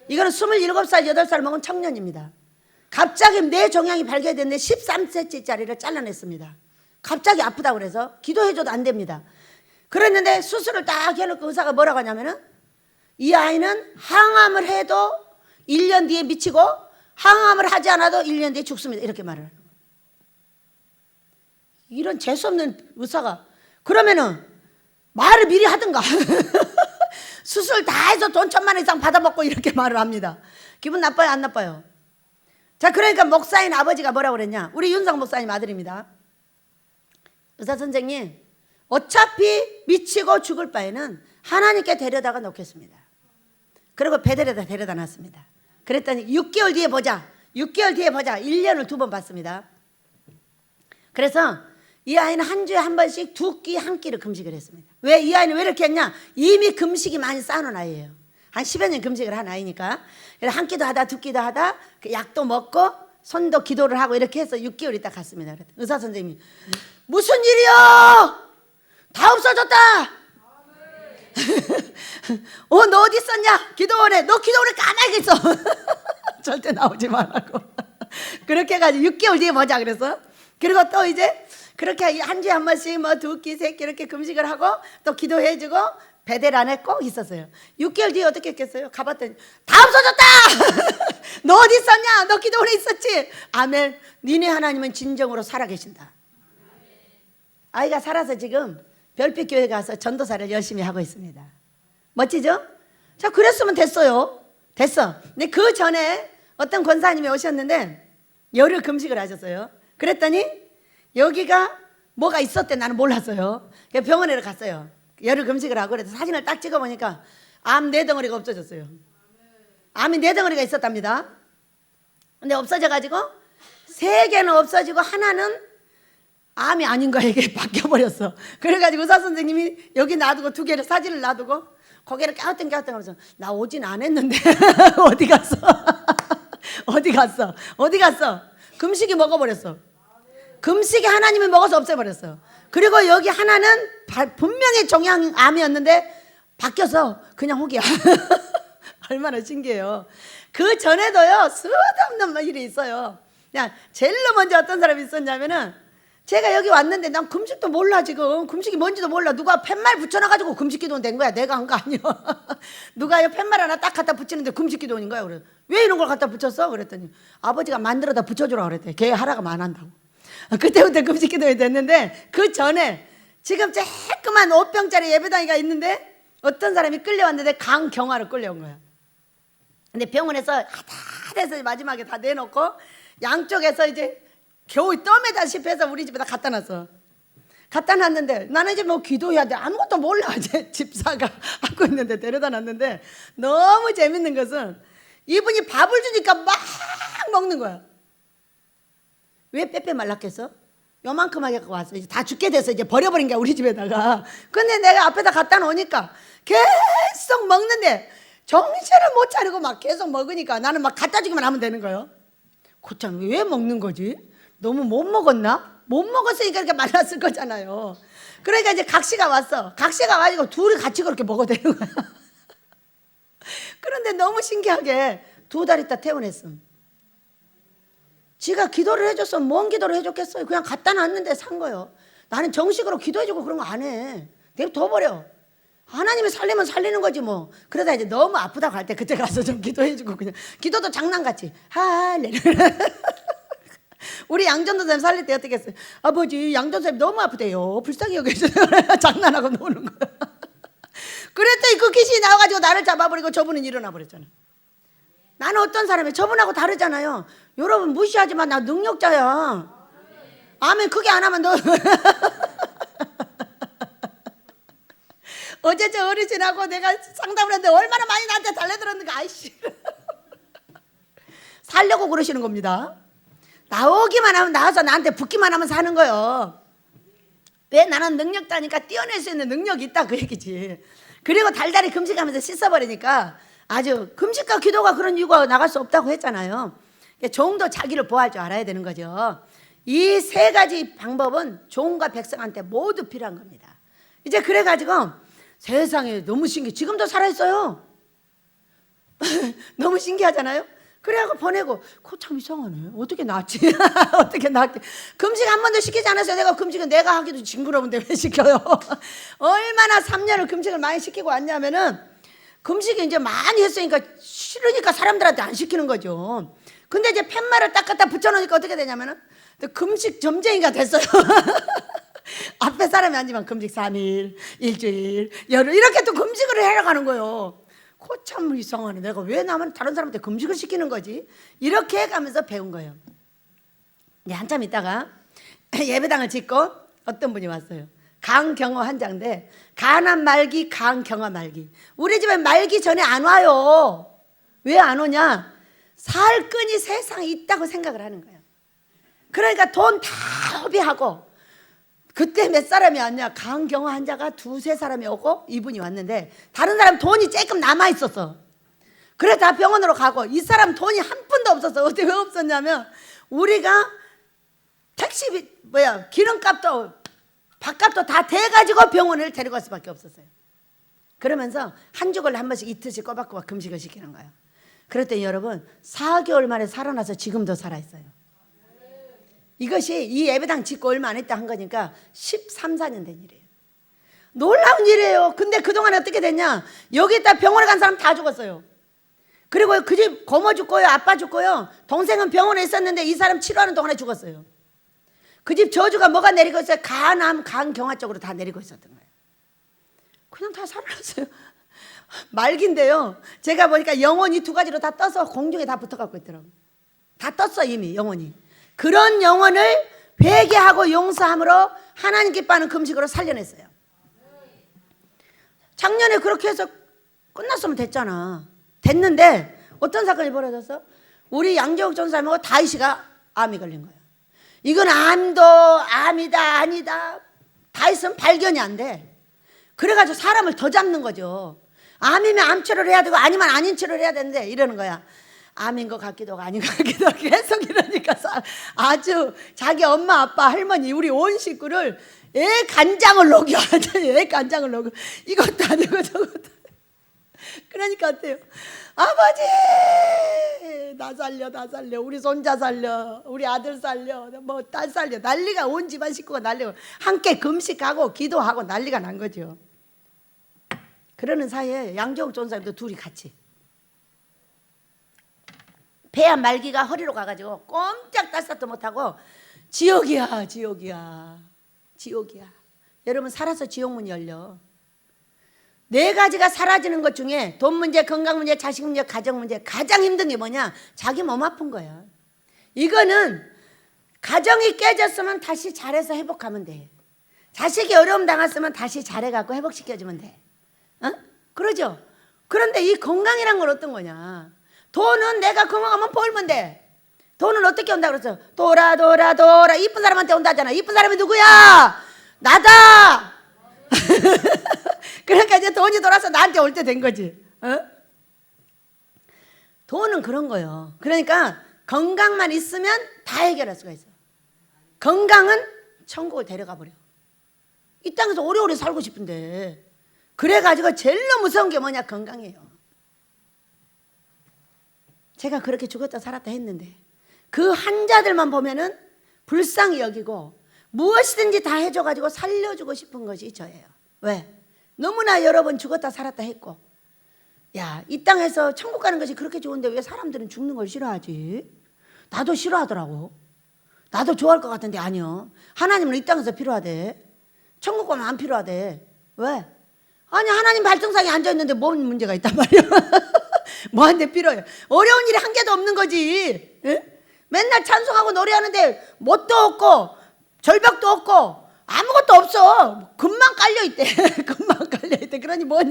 이거는 27살, 8살 먹은 청년입니다. 갑자기 뇌 종양이 발견됐는데 13cm짜리를 잘라냈습니다. 갑자기 아프다고 그래서 기도해줘도 안 됩니다. 그랬는데 수술을 딱 해놓고 의사가 뭐라고 하냐면은 이 아이는 항암을 해도 1년 뒤에 미치고 항암을 하지 않아도 1년 뒤에 죽습니다. 이렇게 말을 하는 거예요. 이런 재수없는 의사가 그러면은 말을 미리 하든가 수술 다 해서 돈 1,000만 원 이상 받아먹고 이렇게 말을 합니다. 기분 나빠요, 안 나빠요? 자, 그러니까 목사님 아버지가 뭐라고 그랬냐? 우리 윤상 목사님 아들입니다. 의사 선생님, 어차피 미치고 죽을 바에는 하나님께 데려다가 놓겠습니다. 그리고 배들에다 데려다 놨습니다. 그랬더니 6개월 뒤에 보자. 6개월 뒤에 보자. 1년을 2번 봤습니다. 그래서 이 아이는 한 주에 한 번씩 2끼, 1끼를 금식을 했습니다. 왜? 이 아이는 왜 이렇게 했냐? 이미 금식이 많이 쌓아놓은 아이예요. 한 10여 년 금식을 한 아이니까. 한 끼도 하다 2끼도 하다 그 약도 먹고 손도 기도를 하고 이렇게 해서 6개월 있다 갔습니다. 의사 선생님이 무슨 일이야? 다 없어졌다. 너 어디 있었냐? 기도원에. 너 기도원에 까마귀 있어. 절대 나오지 말라고. 그렇게 해가지고 6개월 뒤에 보자 그래서. 그리고 또 이제 그렇게 한 주에 한 번씩 뭐 2끼, 3끼 이렇게 금식을 하고 또 기도해주고 베델 안에 꼭 있었어요. 6개월 뒤에 어떻게 했겠어요? 가봤더니 다 없어졌다. 너 어디 있었냐? 너 기도원에 있었지? 아멘. 니네 하나님은 진정으로 살아계신다. 아이가 살아서 지금 별빛교회 가서 전도사를 열심히 하고 있습니다. 멋지죠? 자, 그랬으면 됐어요. 됐어. 근데 그 전에 어떤 권사님이 오셨는데 열흘 금식을 하셨어요. 그랬더니 여기가 뭐가 있었대. 나는 몰랐어요. 그래서 병원에 갔어요. 열흘 금식을 하고 그래서 사진을 딱 찍어보니까 암 4덩어리가 없어졌어요. 암이 4덩어리가 있었답니다. 근데 없어져가지고 3개는 없어지고 하나는 암이 아닌 거야. 이게 바뀌어버렸어. 그래가지고 의사 선생님이 여기 놔두고 2개를 사진을 놔두고 고개를 깨우뚱 하면서 나 오진 않았는데 어디 갔어? 어디 갔어? 어디 갔어? 금식이 먹어버렸어. 금식이 하나님이 먹어서 없애버렸어. 그리고 여기 하나는 분명히 종양암이었는데 바뀌어서 그냥 혹이야. 얼마나 신기해요. 그 전에도요 수없는 일이 있어요. 그냥 제일 먼저 어떤 사람이 있었냐면은 제가 여기 왔는데 난 금식도 몰라. 지금 금식이 뭔지도 몰라. 누가 팻말 붙여놔가지고 금식기도 된 거야. 내가 한 거 아니야. 누가 이 팻말 하나 딱 갖다 붙이는데 금식기도 온 거야. 그래 왜 이런 걸 갖다 붙였어? 그랬더니 아버지가 만들어다 붙여주라 그랬대. 걔 하라가 안 한다고. 그때부터 금식기도에 됐는데 그 전에 지금 쬐끄만 5병짜리 예배당이가 있는데 어떤 사람이 끌려왔는데 강경화로 끌려온 거야. 근데 병원에서 하다해서 마지막에 다 내놓고 양쪽에서 이제 겨우 떠매다시피 해서 우리 집에다 갖다 놨어. 갖다 놨는데 나는 이제 뭐 기도해야 돼. 아무것도 몰라. 이제 집사가 하고 있는데 데려다 놨는데 너무 재밌는 것은 이분이 밥을 주니까 막 먹는 거야. 왜 빼빼 말랐겠어? 요만큼 하게 갖고 왔어. 이제 다 죽게 돼서 이제 버려버린 거야 우리 집에다가. 근데 내가 앞에다 갖다 놓으니까 계속 먹는데 정신을 못 차리고 막 계속 먹으니까 나는 막 갖다 주기만 하면 되는 거예요. 고참 왜 먹는 거지? 너무 못 먹었나? 못 먹었으니까 이렇게 말랐을 거잖아요. 그러니까 이제 각시가 왔어. 각시가 와가지고 둘이 같이 그렇게 먹어도 되는 거야. 그런데 너무 신기하게 2달 있다 퇴원했어. 지가 기도를 해줬어. 뭔 기도를 해줬겠어요? 그냥 갖다 놨는데 산 거예요. 나는 정식으로 기도해주고 그런 거 안 해. 냅둬버려. 하나님이 살리면 살리는 거지 뭐. 그러다 이제 너무 아프다고 할 때 그때 가서 좀 기도해주고 그냥. 기도도 장난같이 할렐루야. 우리 양전도 선생님 살릴 때 어떻게 했어요? 아버지 양전 선생님 너무 아프대요. 불쌍히 여겨주세요. 장난하고 노는 거야. 그랬더니 그 귀신이 나와가지고 나를 잡아버리고 저분은 일어나 버렸잖아. 나는 어떤 사람이 저분하고 다르잖아요. 여러분 무시하지만 나 능력자야. 아멘. 크게 안 하면 너 어제 저 어르신하고 내가 상담을 했는데 얼마나 많이 나한테 달래들었는가. 아이씨. 살려고 그러시는 겁니다. 나오기만 하면 나와서 나한테 붙기만 하면 사는 거예요. 왜? 나는 능력자니까 뛰어낼 수 있는 능력이 있다 그 얘기지. 그리고 달달이 금식하면서 씻어버리니까 아주 금식과 기도가 그런 이유가 나갈 수 없다고 했잖아요. 종도 자기를 보호할 줄 알아야 되는 거죠. 이 3가지 방법은 종과 백성한테 모두 필요한 겁니다. 이제 그래가지고 세상에 너무 신기해. 지금도 살아있어요. 너무 신기하잖아요. 그래갖고 보내고 그거 참 이상하네. 어떻게 나왔지? 어떻게 나왔지? 금식 한 번도 시키지 않았어요. 내가 금식은 내가 하기도 징그러운데 왜 시켜요? 얼마나 3년을 금식을 많이 시키고 왔냐면은 금식이 이제 많이 했으니까 싫으니까 사람들한테 안 시키는 거죠. 근데 이제 팻말을 딱 갖다 붙여놓으니까 어떻게 되냐면은 금식 점쟁이가 됐어요. 앞에 사람이 앉으면 금식 3일, 일주일, 열흘 이렇게 또 금식을 해가는 거예요. 그거 참 이상하네. 내가 왜 나만 다른 사람한테 금식을 시키는 거지? 이렇게 해가면서 배운 거예요. 이제 한참 있다가 예배당을 짓고 어떤 분이 왔어요. 강경호 환자인데 간암 말기, 강경화 말기. 우리 집에 말기 전에 안 와요. 왜 안 오냐? 살 끈이 세상에 있다고 생각을 하는 거예요. 그러니까 돈 다 허비하고 그때 몇 사람이 왔냐? 강경화 환자가 2-3사람이 오고 이분이 왔는데 다른 사람 돈이 조금 남아있었어. 그래서 다 병원으로 가고 이 사람 돈이 한 푼도 없었어. 어떻게 왜 없었냐면 우리가 택시비 기름값도 밥값도 다 대가지고 병원을 데리고 갈 수밖에 없었어요. 그러면서 한 주간에 한 번씩 이틀씩 꼬박꼬박 금식을 시키는 거예요. 그랬더니 여러분 4개월 만에 살아나서 지금도 살아있어요. 이것이 이 예배당 짓고 얼마 안 했다 한 거니까 13-14년 된 일이에요. 놀라운 일이에요. 근데 그동안 어떻게 됐냐? 여기다 병원에 간 사람 다 죽었어요. 그리고 그 집 고모 죽고요, 아빠 죽고요, 동생은 병원에 있었는데 이 사람 치료하는 동안에 죽었어요. 그 집 저주가 뭐가 내리고 있어요? 간암, 강경화 쪽으로 다 내리고 있었던 거예요. 그냥 다 살아났어요. 말기인데요, 제가 보니까 영혼이 2가지로 다 떠서 공중에 다 붙어갖고 있더라고요. 다 떴어 이미 영혼이. 그런 영혼을 회개하고 용서함으로 하나님 기뻐하는 금식으로 살려냈어요. 작년에 그렇게 해서 끝났으면 됐잖아. 됐는데 어떤 사건이 벌어졌어? 우리 양재욱 전사님하고 다윗이가 암이 걸린 거야. 이건 암이다 아니다. 다윗은 발견이 안 돼. 그래가지고 사람을 더 잡는 거죠. 암이면 암치료를 해야 되고 아니면 아닌 치료를 해야 되는데 이러는 거야. 암인 것 같기도 하고 아닌 것 같기도 하고 계속 이러니까 아주 자기 엄마 아빠 할머니 우리 온 식구를 애 간장을 녹여. 애 간장을 녹여. 이것도 아니고 저것도 아니고. 그러니까 어때요? 아버지 나 살려 우리 손자 살려 우리 아들 살려 뭐 딸 살려 난리가 온 집안 식구가 난리고 함께 금식하고 기도하고 난리가 난 거죠. 그러는 사이에 양재욱 전사님도 둘이 같이 폐암 말기가 허리로 가가지고 꼼짝 달싹도 못하고 지옥이야. 여러분 살아서 지옥문 열려. 네 가지가 사라지는 것 중에 돈 문제, 건강 문제, 자식 문제, 가정 문제 가장 힘든 게 뭐냐? 자기 몸 아픈 거야. 이거는 가정이 깨졌으면 다시 잘해서 회복하면 돼. 자식이 어려움 당했으면 다시 잘해갖고 회복시켜주면 돼. 어? 그러죠? 그런데 이 건강이란 건 어떤 거냐? 돈은 내가 건강하면 벌면 돼. 돈은 어떻게 온다 그랬어? 돌아 이쁜 사람한테 온다잖아. 이쁜 사람이 누구야? 나다. 그러니까 이제 돈이 돌아서 나한테 올 때 된 거지. 어? 돈은 그런 거예요. 그러니까 건강만 있으면 다 해결할 수가 있어. 건강은 천국을 데려가 버려. 이 땅에서 오래오래 살고 싶은데 그래가지고 제일 무서운 게 뭐냐? 건강이에요. 제가 그렇게 죽었다 살았다 했는데 그 환자들만 보면은 불쌍히 여기고 무엇이든지 다 해줘가지고 살려주고 싶은 것이 저예요. 왜? 너무나 여러 번 죽었다 살았다 했고 야, 이 땅에서 천국 가는 것이 그렇게 좋은데 왜 사람들은 죽는 걸 싫어하지? 나도 싫어하더라고. 나도 좋아할 것 같은데 아니요. 하나님은 이 땅에서 필요하대. 천국 가면 안 필요하대. 왜? 아니 하나님 발등상에 앉아있는데 뭔 문제가 있단 말이야. 뭐한테 필요해? 어려운 일이 한 개도 없는 거지. 에? 맨날 찬송하고 노래하는데 뭣도 없고 절벽도 없고 아무것도 없어. 금방 깔려있대. 금방 깔려있대. 그러니 뭔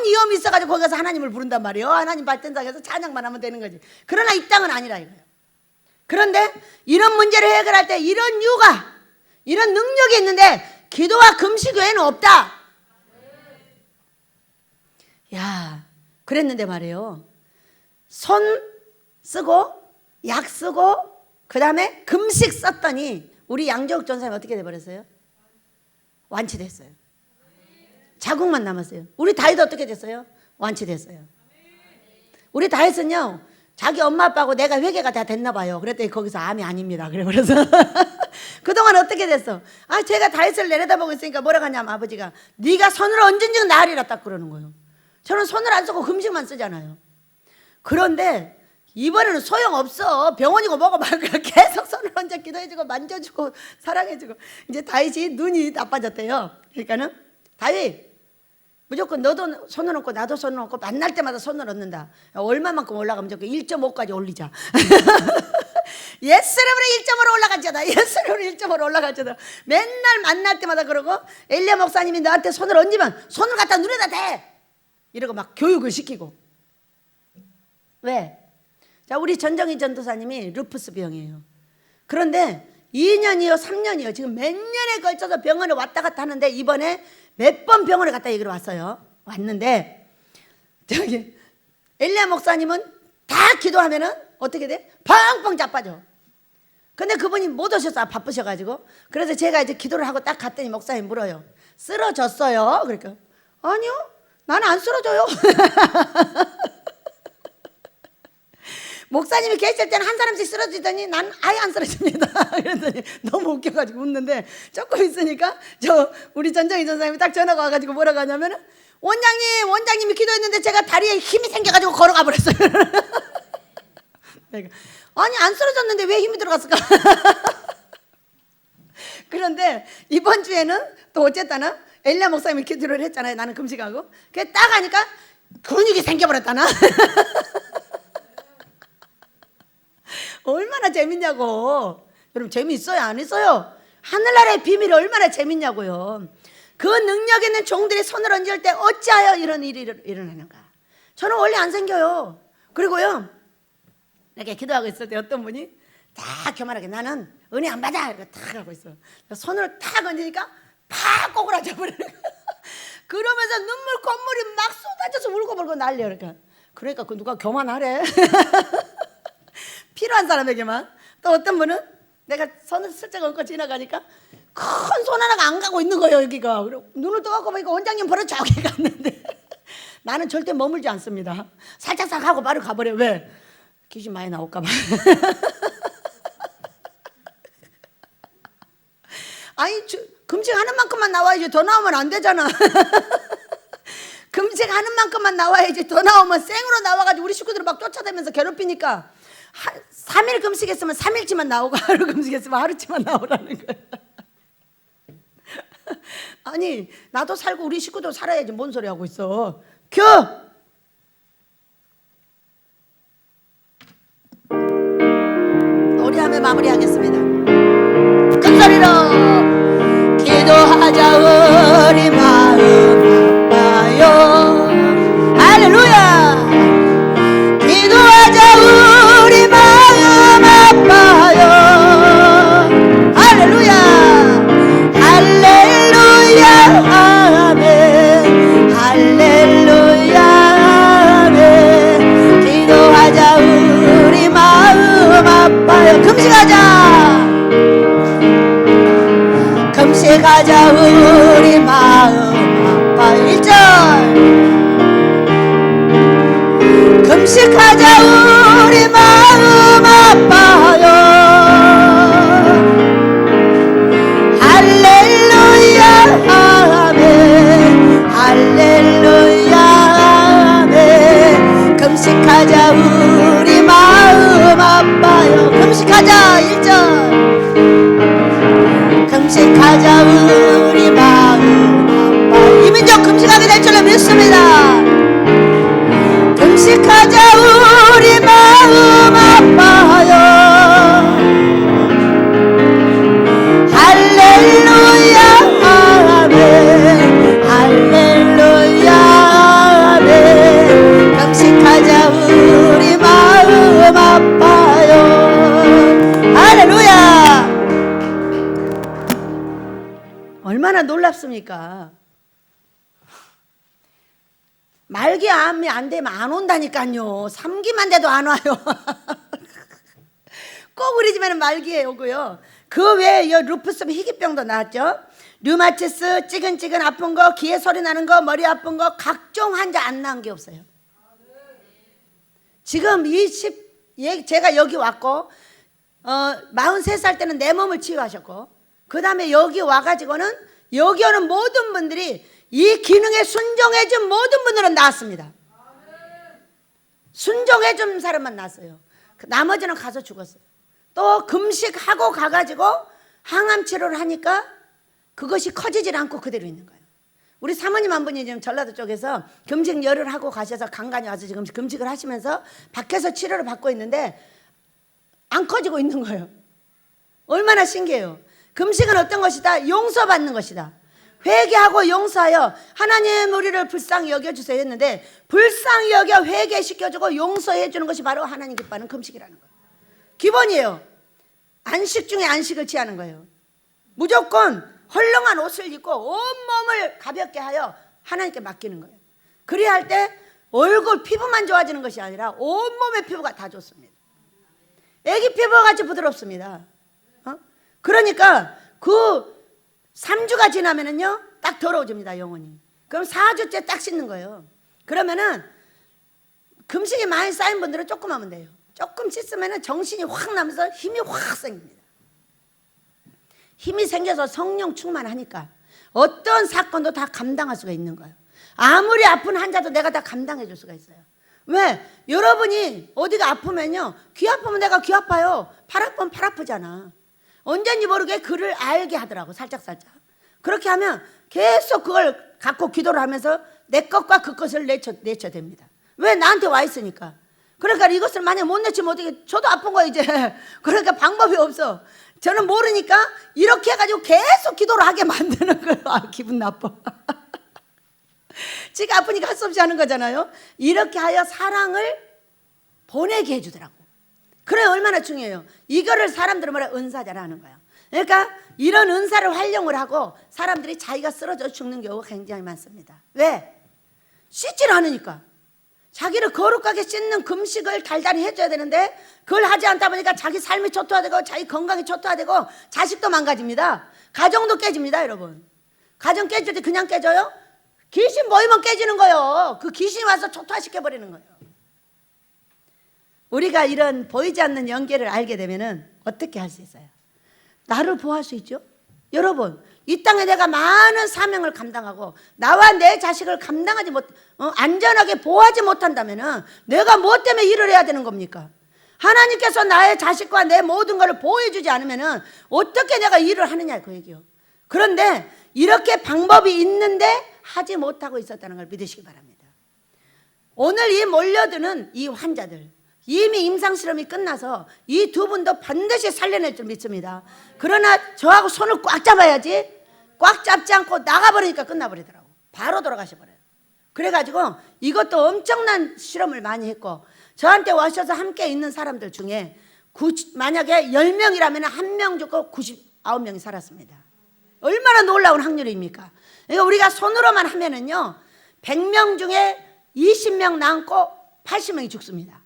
위험이 있어가지고 거기 가서 하나님을 부른단 말이에요. 하나님 발전상에서 찬양만 하면 되는 거지. 그러나 이 땅은 아니라 이거예요. 그런데 이런 문제를 해결할 때 이런 이유가 이런 능력이 있는데 기도와 금식 외에는 없다. 야, 그랬는데 말이에요. 손 쓰고 약 쓰고 그 다음에 금식 썼더니 우리 양재욱 전사님 어떻게 돼버렸어요? 완치됐어요. 자국만 남았어요. 우리 다윗 어떻게 됐어요? 완치됐어요. 우리 다윗은요 자기 엄마 아빠하고 내가 회개가 다 됐나 봐요. 그랬더니 거기서 암이 아닙니다. 그래서 그동안 어떻게 됐어? 아 제가 다윗을 내려다보고 있으니까 뭐라고 하냐면 아버지가 네가 손을 언젠지 나으리라 딱 그러는 거예요. 저는 손을 안 쓰고 금식만 쓰잖아요. 그런데 이번에는 소용없어. 병원이고 뭐고 막 계속 손을 얹어 기도해주고 만져주고 사랑해주고 이제 다윗이 눈이 나빠졌대요. 그러니까는 다윗 무조건 너도 손을 얹고 나도 손을 얹고 만날 때마다 손을 얹는다. 얼마만큼 올라가면 좋게 1.5까지 올리자. 예수님으로 1.5로 올라가잖아. 예수님으로 1.5로 올라가잖아. 맨날 만날 때마다 그러고 엘리야 목사님이 너한테 손을 얹으면 손을 갖다 눈에다 대. 이러고 막 교육을 시키고. 왜? 자, 우리 전정희 전도사님이 루푸스 병이에요. 그런데 2년이요 3년이요 지금 몇 년에 걸쳐서 병원에 왔다 갔다 하는데 이번에 몇 번 병원에 갔다 얘기를 왔어요. 왔는데 저기 엘리야 목사님은 다 기도하면은 어떻게 돼? 펑펑 자빠져. 근데 그분이 못 오셨어. 바쁘셔가지고. 그래서 제가 이제 기도를 하고 딱 갔더니 목사님 물어요. 쓰러졌어요? 그러니까 아니요 나는 안 쓰러져요. 목사님이 계실 때는 한 사람씩 쓰러지더니 난 아예 안 쓰러집니다. 그랬더니 너무 웃겨가지고 웃는데 조금 있으니까 저 우리 전정희 전사님이 딱 전화가 와가지고 뭐라고 하냐면은 원장님이 기도했는데 제가 다리에 힘이 생겨가지고 걸어가 버렸어요. 내가 아니 안 쓰러졌는데 왜 힘이 들어갔을까? 그런데 이번 주에는 또 어쨌다나 엘리야 목사님이 기도를 했잖아요. 나는 금식하고 그게 딱 하니까 근육이 생겨버렸다나. 얼마나 재밌냐고. 여러분 재미있어요 안 있어요? 하늘나라의 비밀이 얼마나 재밌냐고요. 그 능력 있는 종들이 손을 얹을 때 어찌하여 이런 일이 일어나는가. 저는 원래 안 생겨요. 그리고요, 이렇게 기도하고 있을 때 어떤 분이 다 교만하게 나는 은혜 안 받아 이렇게 탁 하고 있어. 손을 탁 얹으니까 팍 꼬꾸라져 버리는 거야. 그러면서 눈물 콧물이 막 쏟아져서 울고불고 난리야. 그러니까 그 누가 교만하래. 필요한 사람에게만. 또 어떤 분은 내가 손을 슬쩍 얹고 지나가니까 큰 손 하나가 안 가고 있는 거예요. 여기가. 그리고 눈을 떠갖고 보니까 원장님 버릇 저기 갔는데 나는 절대 머물지 않습니다. 살짝살 하고 바로 가버려. 왜? 귀신 많이 나올까 봐. 아니 금식하는 만큼만 나와야지 더 나오면 안 되잖아. 금식하는 만큼만 나와야지 더 나오면 생으로 나와가지고 우리 식구들을 막 쫓아다니면서 괴롭히니까 3일 금식했으면 3일치만 나오고 하루 금식했으면 하루치만 나오라는 거야. 아니 나도 살고 우리 식구도 살아야지 뭔 소리 하고 있어. 노래하며 마무리하겠습니다. 큰 소리로 기도하자. 우리 마음 아파요. 할렐루야. 기도하자. 우리 마음 아파요. 할렐루야. 할렐루야 아멘. 할렐루야 아멘. 기도하자. 우리 마음 아파요. 금식하자. 금식하자. 우리 마음 아파요. 1절. 금식하자. 우리 마음 아파요. 할렐루야 아멘. 할렐루야 아멘. 금식하자. 우리 마음 아파요. 금식하자. 1절. 금식하자. 우리 마음 아파요. 이민족 금식하게 될 줄로 믿습니다. 금식하자. 우리 마음 아파요. 할렐루야 아멘. 할렐루야 아멘. 금식하자. 우리 마음 아파요. 할렐루야. 얼마나 놀랍습니까? 말기암이 안 되면 안 온다니까요. 3기만 돼도 안 와요. 꼭 우리 집에는 말기에 오고요. 그 외에 루푸스 희귀병도 나왔죠. 류마티스, 찌근찌근 아픈 거, 귀에 소리 나는 거, 머리 아픈 거, 각종 환자 안 나은 게 없어요. 지금 제가 여기 왔고 43살 때는 내 몸을 치유하셨고, 그 다음에 여기 와가지고는 여기 오는 모든 분들이 이 기능에 순종해준 모든 분들은 나았습니다. 순종해준 사람만 나았어요. 나머지는 가서 죽었어요. 또 금식하고 가가지고 항암 치료를 하니까 그것이 커지질 않고 그대로 있는 거예요. 우리 사모님 한 분이 지금 전라도 쪽에서 금식 열을 하고 가셔서 간간히 와서 지금 금식을 하시면서 밖에서 치료를 받고 있는데 안 커지고 있는 거예요. 얼마나 신기해요. 금식은 어떤 것이다? 용서받는 것이다. 회개하고 용서하여 하나님 우리를 불쌍히 여겨주세요 했는데, 불쌍히 여겨 회개시켜주고 용서해주는 것이 바로 하나님 기뻐하는 금식이라는 거예요. 기본이에요. 안식 중에 안식을 취하는 거예요. 무조건 헐렁한 옷을 입고 온몸을 가볍게 하여 하나님께 맡기는 거예요. 그래야 할 때 얼굴 피부만 좋아지는 것이 아니라 온몸의 피부가 다 좋습니다. 애기 피부와 같이 부드럽습니다. 그러니까 그 3주가 지나면은요 딱 더러워집니다. 영혼이. 그럼 4주째 딱 씻는 거예요. 그러면은 금식이 많이 쌓인 분들은 조금 하면 돼요. 조금 씻으면은 정신이 확 나면서 힘이 확 생깁니다. 힘이 생겨서 성령 충만하니까 어떤 사건도 다 감당할 수가 있는 거예요. 아무리 아픈 환자도 내가 다 감당해 줄 수가 있어요. 왜? 여러분이 어디가 아프면요, 귀 아프면 내가 귀 아파요. 팔 아프면 팔 아프잖아. 언젠지 모르게 그를 알게 하더라고. 살짝살짝. 그렇게 하면 계속 그걸 갖고 기도를 하면서 내 것과 그 것을 내쳐댑니다. 왜? 나한테 와 있으니까. 그러니까 이것을 만약 못 내치면 어떻게, 저도 아픈 거야 이제. 그러니까 방법이 없어. 저는 모르니까 이렇게 해가지고 계속 기도를 하게 만드는 거예요. 아, 기분 나빠. 지가 아프니까 할 수 없이 하는 거잖아요. 이렇게 하여 사랑을 보내게 해주더라고. 그래, 얼마나 중요해요. 이거를 사람들은 뭐라 은사자라는 거예요. 그러니까 이런 은사를 활용을 하고 사람들이 자기가 쓰러져 죽는 경우가 굉장히 많습니다. 왜? 씻질 않으니까. 자기를 거룩하게 씻는 금식을 달달이 해줘야 되는데 그걸 하지 않다 보니까 자기 삶이 초토화되고 자기 건강이 초토화되고 자식도 망가집니다. 가정도 깨집니다. 여러분, 가정 깨질 때 그냥 깨져요? 귀신 모이면 깨지는 거예요. 그 귀신이 와서 초토화시켜버리는 거예요. 우리가 이런 보이지 않는 연계를 알게 되면 어떻게 할 수 있어요? 나를 보호할 수 있죠. 여러분, 이 땅에 내가 많은 사명을 감당하고 나와 내 자식을 감당하지 못, 안전하게 보호하지 못한다면 내가 무엇 때문에 일을 해야 되는 겁니까? 하나님께서 나의 자식과 내 모든 것을 보호해 주지 않으면 어떻게 내가 일을 하느냐, 그 얘기요. 그런데 이렇게 방법이 있는데 하지 못하고 있었다는 걸 믿으시기 바랍니다. 오늘 이 몰려드는 이 환자들, 이미 임상실험이 끝나서 이 두 분도 반드시 살려낼 줄 믿습니다. 그러나 저하고 손을 꽉 잡아야지, 꽉 잡지 않고 나가버리니까 끝나버리더라고. 바로 돌아가셔버려요. 그래가지고 이것도 엄청난 실험을 많이 했고, 저한테 오셔서 함께 있는 사람들 중에 만약에 10명이라면 1명 죽고 99명이 살았습니다. 얼마나 놀라운 확률입니까? 그러니까 우리가 손으로만 하면은요, 100명 중에 20명 남고 80명이 죽습니다.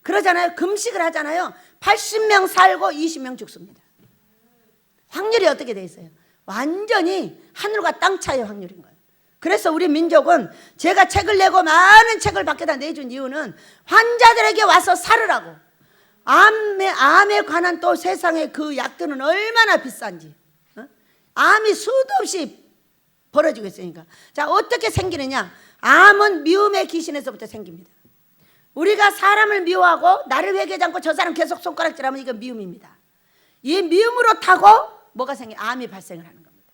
그러잖아요. 금식을 하잖아요. 80명 살고 20명 죽습니다. 확률이 어떻게 돼 있어요? 완전히 하늘과 땅 차이의 확률인 거예요. 그래서 우리 민족은 제가 책을 내고 많은 책을 밖에다 내준 이유는 환자들에게 와서 살으라고. 암에 관한 또 세상의 그 약들은 얼마나 비싼지, 암이 수도 없이 벌어지고 있으니까. 자, 어떻게 생기느냐? 암은 미움의 귀신에서부터 생깁니다. 우리가 사람을 미워하고 나를 회개하지 않고 저 사람 계속 손가락질하면 이건 미움입니다. 이 미움으로 타고 뭐가 생겨? 암이 발생을 하는 겁니다.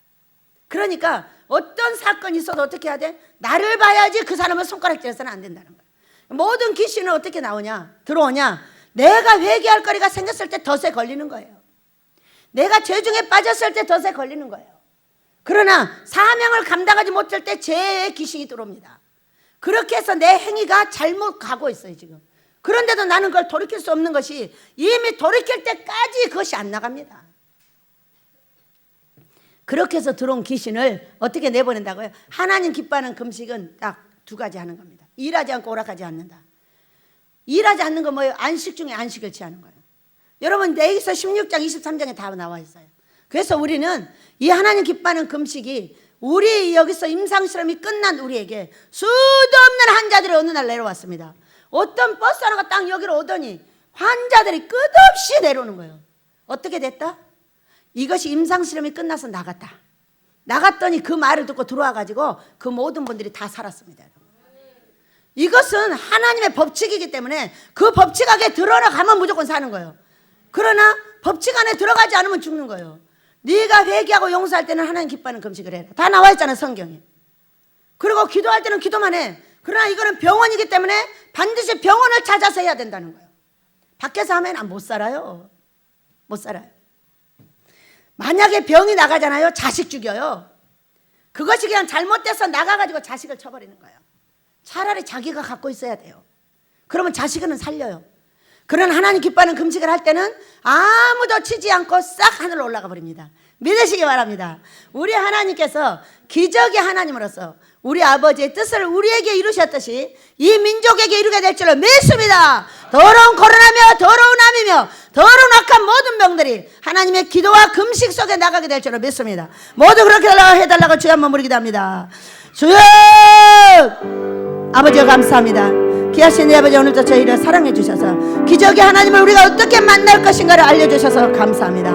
그러니까 어떤 사건이 있어도 어떻게 해야 돼? 나를 봐야지 그 사람을 손가락질해서는 안 된다는 거예요. 모든 귀신은 어떻게 나오냐? 들어오냐? 내가 회개할 거리가 생겼을 때 덫에 걸리는 거예요. 내가 죄 중에 빠졌을 때 덫에 걸리는 거예요. 그러나 사명을 감당하지 못할 때 죄의 귀신이 들어옵니다. 그렇게 해서 내 행위가 잘못 가고 있어요, 지금. 그런데도 나는 그걸 돌이킬 수 없는 것이, 이미 돌이킬 때까지 그것이 안 나갑니다. 그렇게 해서 들어온 귀신을 어떻게 내보낸다고요? 하나님 기뻐하는 금식은 딱 2가지 하는 겁니다. 일하지 않고 오락하지 않는다. 일하지 않는 건 뭐예요? 안식 중에 안식을 취하는 거예요. 여러분, 레위기서 16장 23장에 다 나와 있어요. 그래서 우리는 이 하나님 기뻐하는 금식이 우리 여기서 임상실험이 끝난 우리에게 수도 없는 환자들이 어느 날 내려왔습니다. 어떤 버스 하나가 딱 여기로 오더니 환자들이 끝없이 내려오는 거예요. 어떻게 됐다? 이것이 임상실험이 끝나서 나갔다. 나갔더니 그 말을 듣고 들어와가지고 그 모든 분들이 다 살았습니다. 이것은 하나님의 법칙이기 때문에 그 법칙 안에 들어가면 무조건 사는 거예요. 그러나 법칙 안에 들어가지 않으면 죽는 거예요. 네가 회개하고 용서할 때는 하나님 기뻐하는 금식을 해라. 다 나와 있잖아, 성경에. 그리고 기도할 때는 기도만 해. 그러나 이거는 병원이기 때문에 반드시 병원을 찾아서 해야 된다는 거예요. 밖에서 하면 못 살아요. 못 살아요. 만약에 병이 나가잖아요. 자식 죽여요. 그것이 그냥 잘못돼서 나가가지고 자식을 쳐버리는 거예요. 차라리 자기가 갖고 있어야 돼요. 그러면 자식은 살려요. 그런 하나님 기뻐하는 금식을 할 때는 아무도 치지 않고 싹 하늘로 올라가 버립니다. 믿으시기 바랍니다. 우리 하나님께서 기적의 하나님으로서 우리 아버지의 뜻을 우리에게 이루셨듯이 이 민족에게 이루게 될 줄로 믿습니다. 더러운 코로나며 더러운 암이며 더러운 악한 모든 병들이 하나님의 기도와 금식 속에 나가게 될 줄로 믿습니다. 모두 그렇게 해달라고 주여 한번 부르기도 합니다. 주여! 아버지여 감사합니다. 귀하신 내 아버지, 오늘도 저희를 사랑해 주셔서 기적의 하나님을 우리가 어떻게 만날 것인가를 알려주셔서 감사합니다.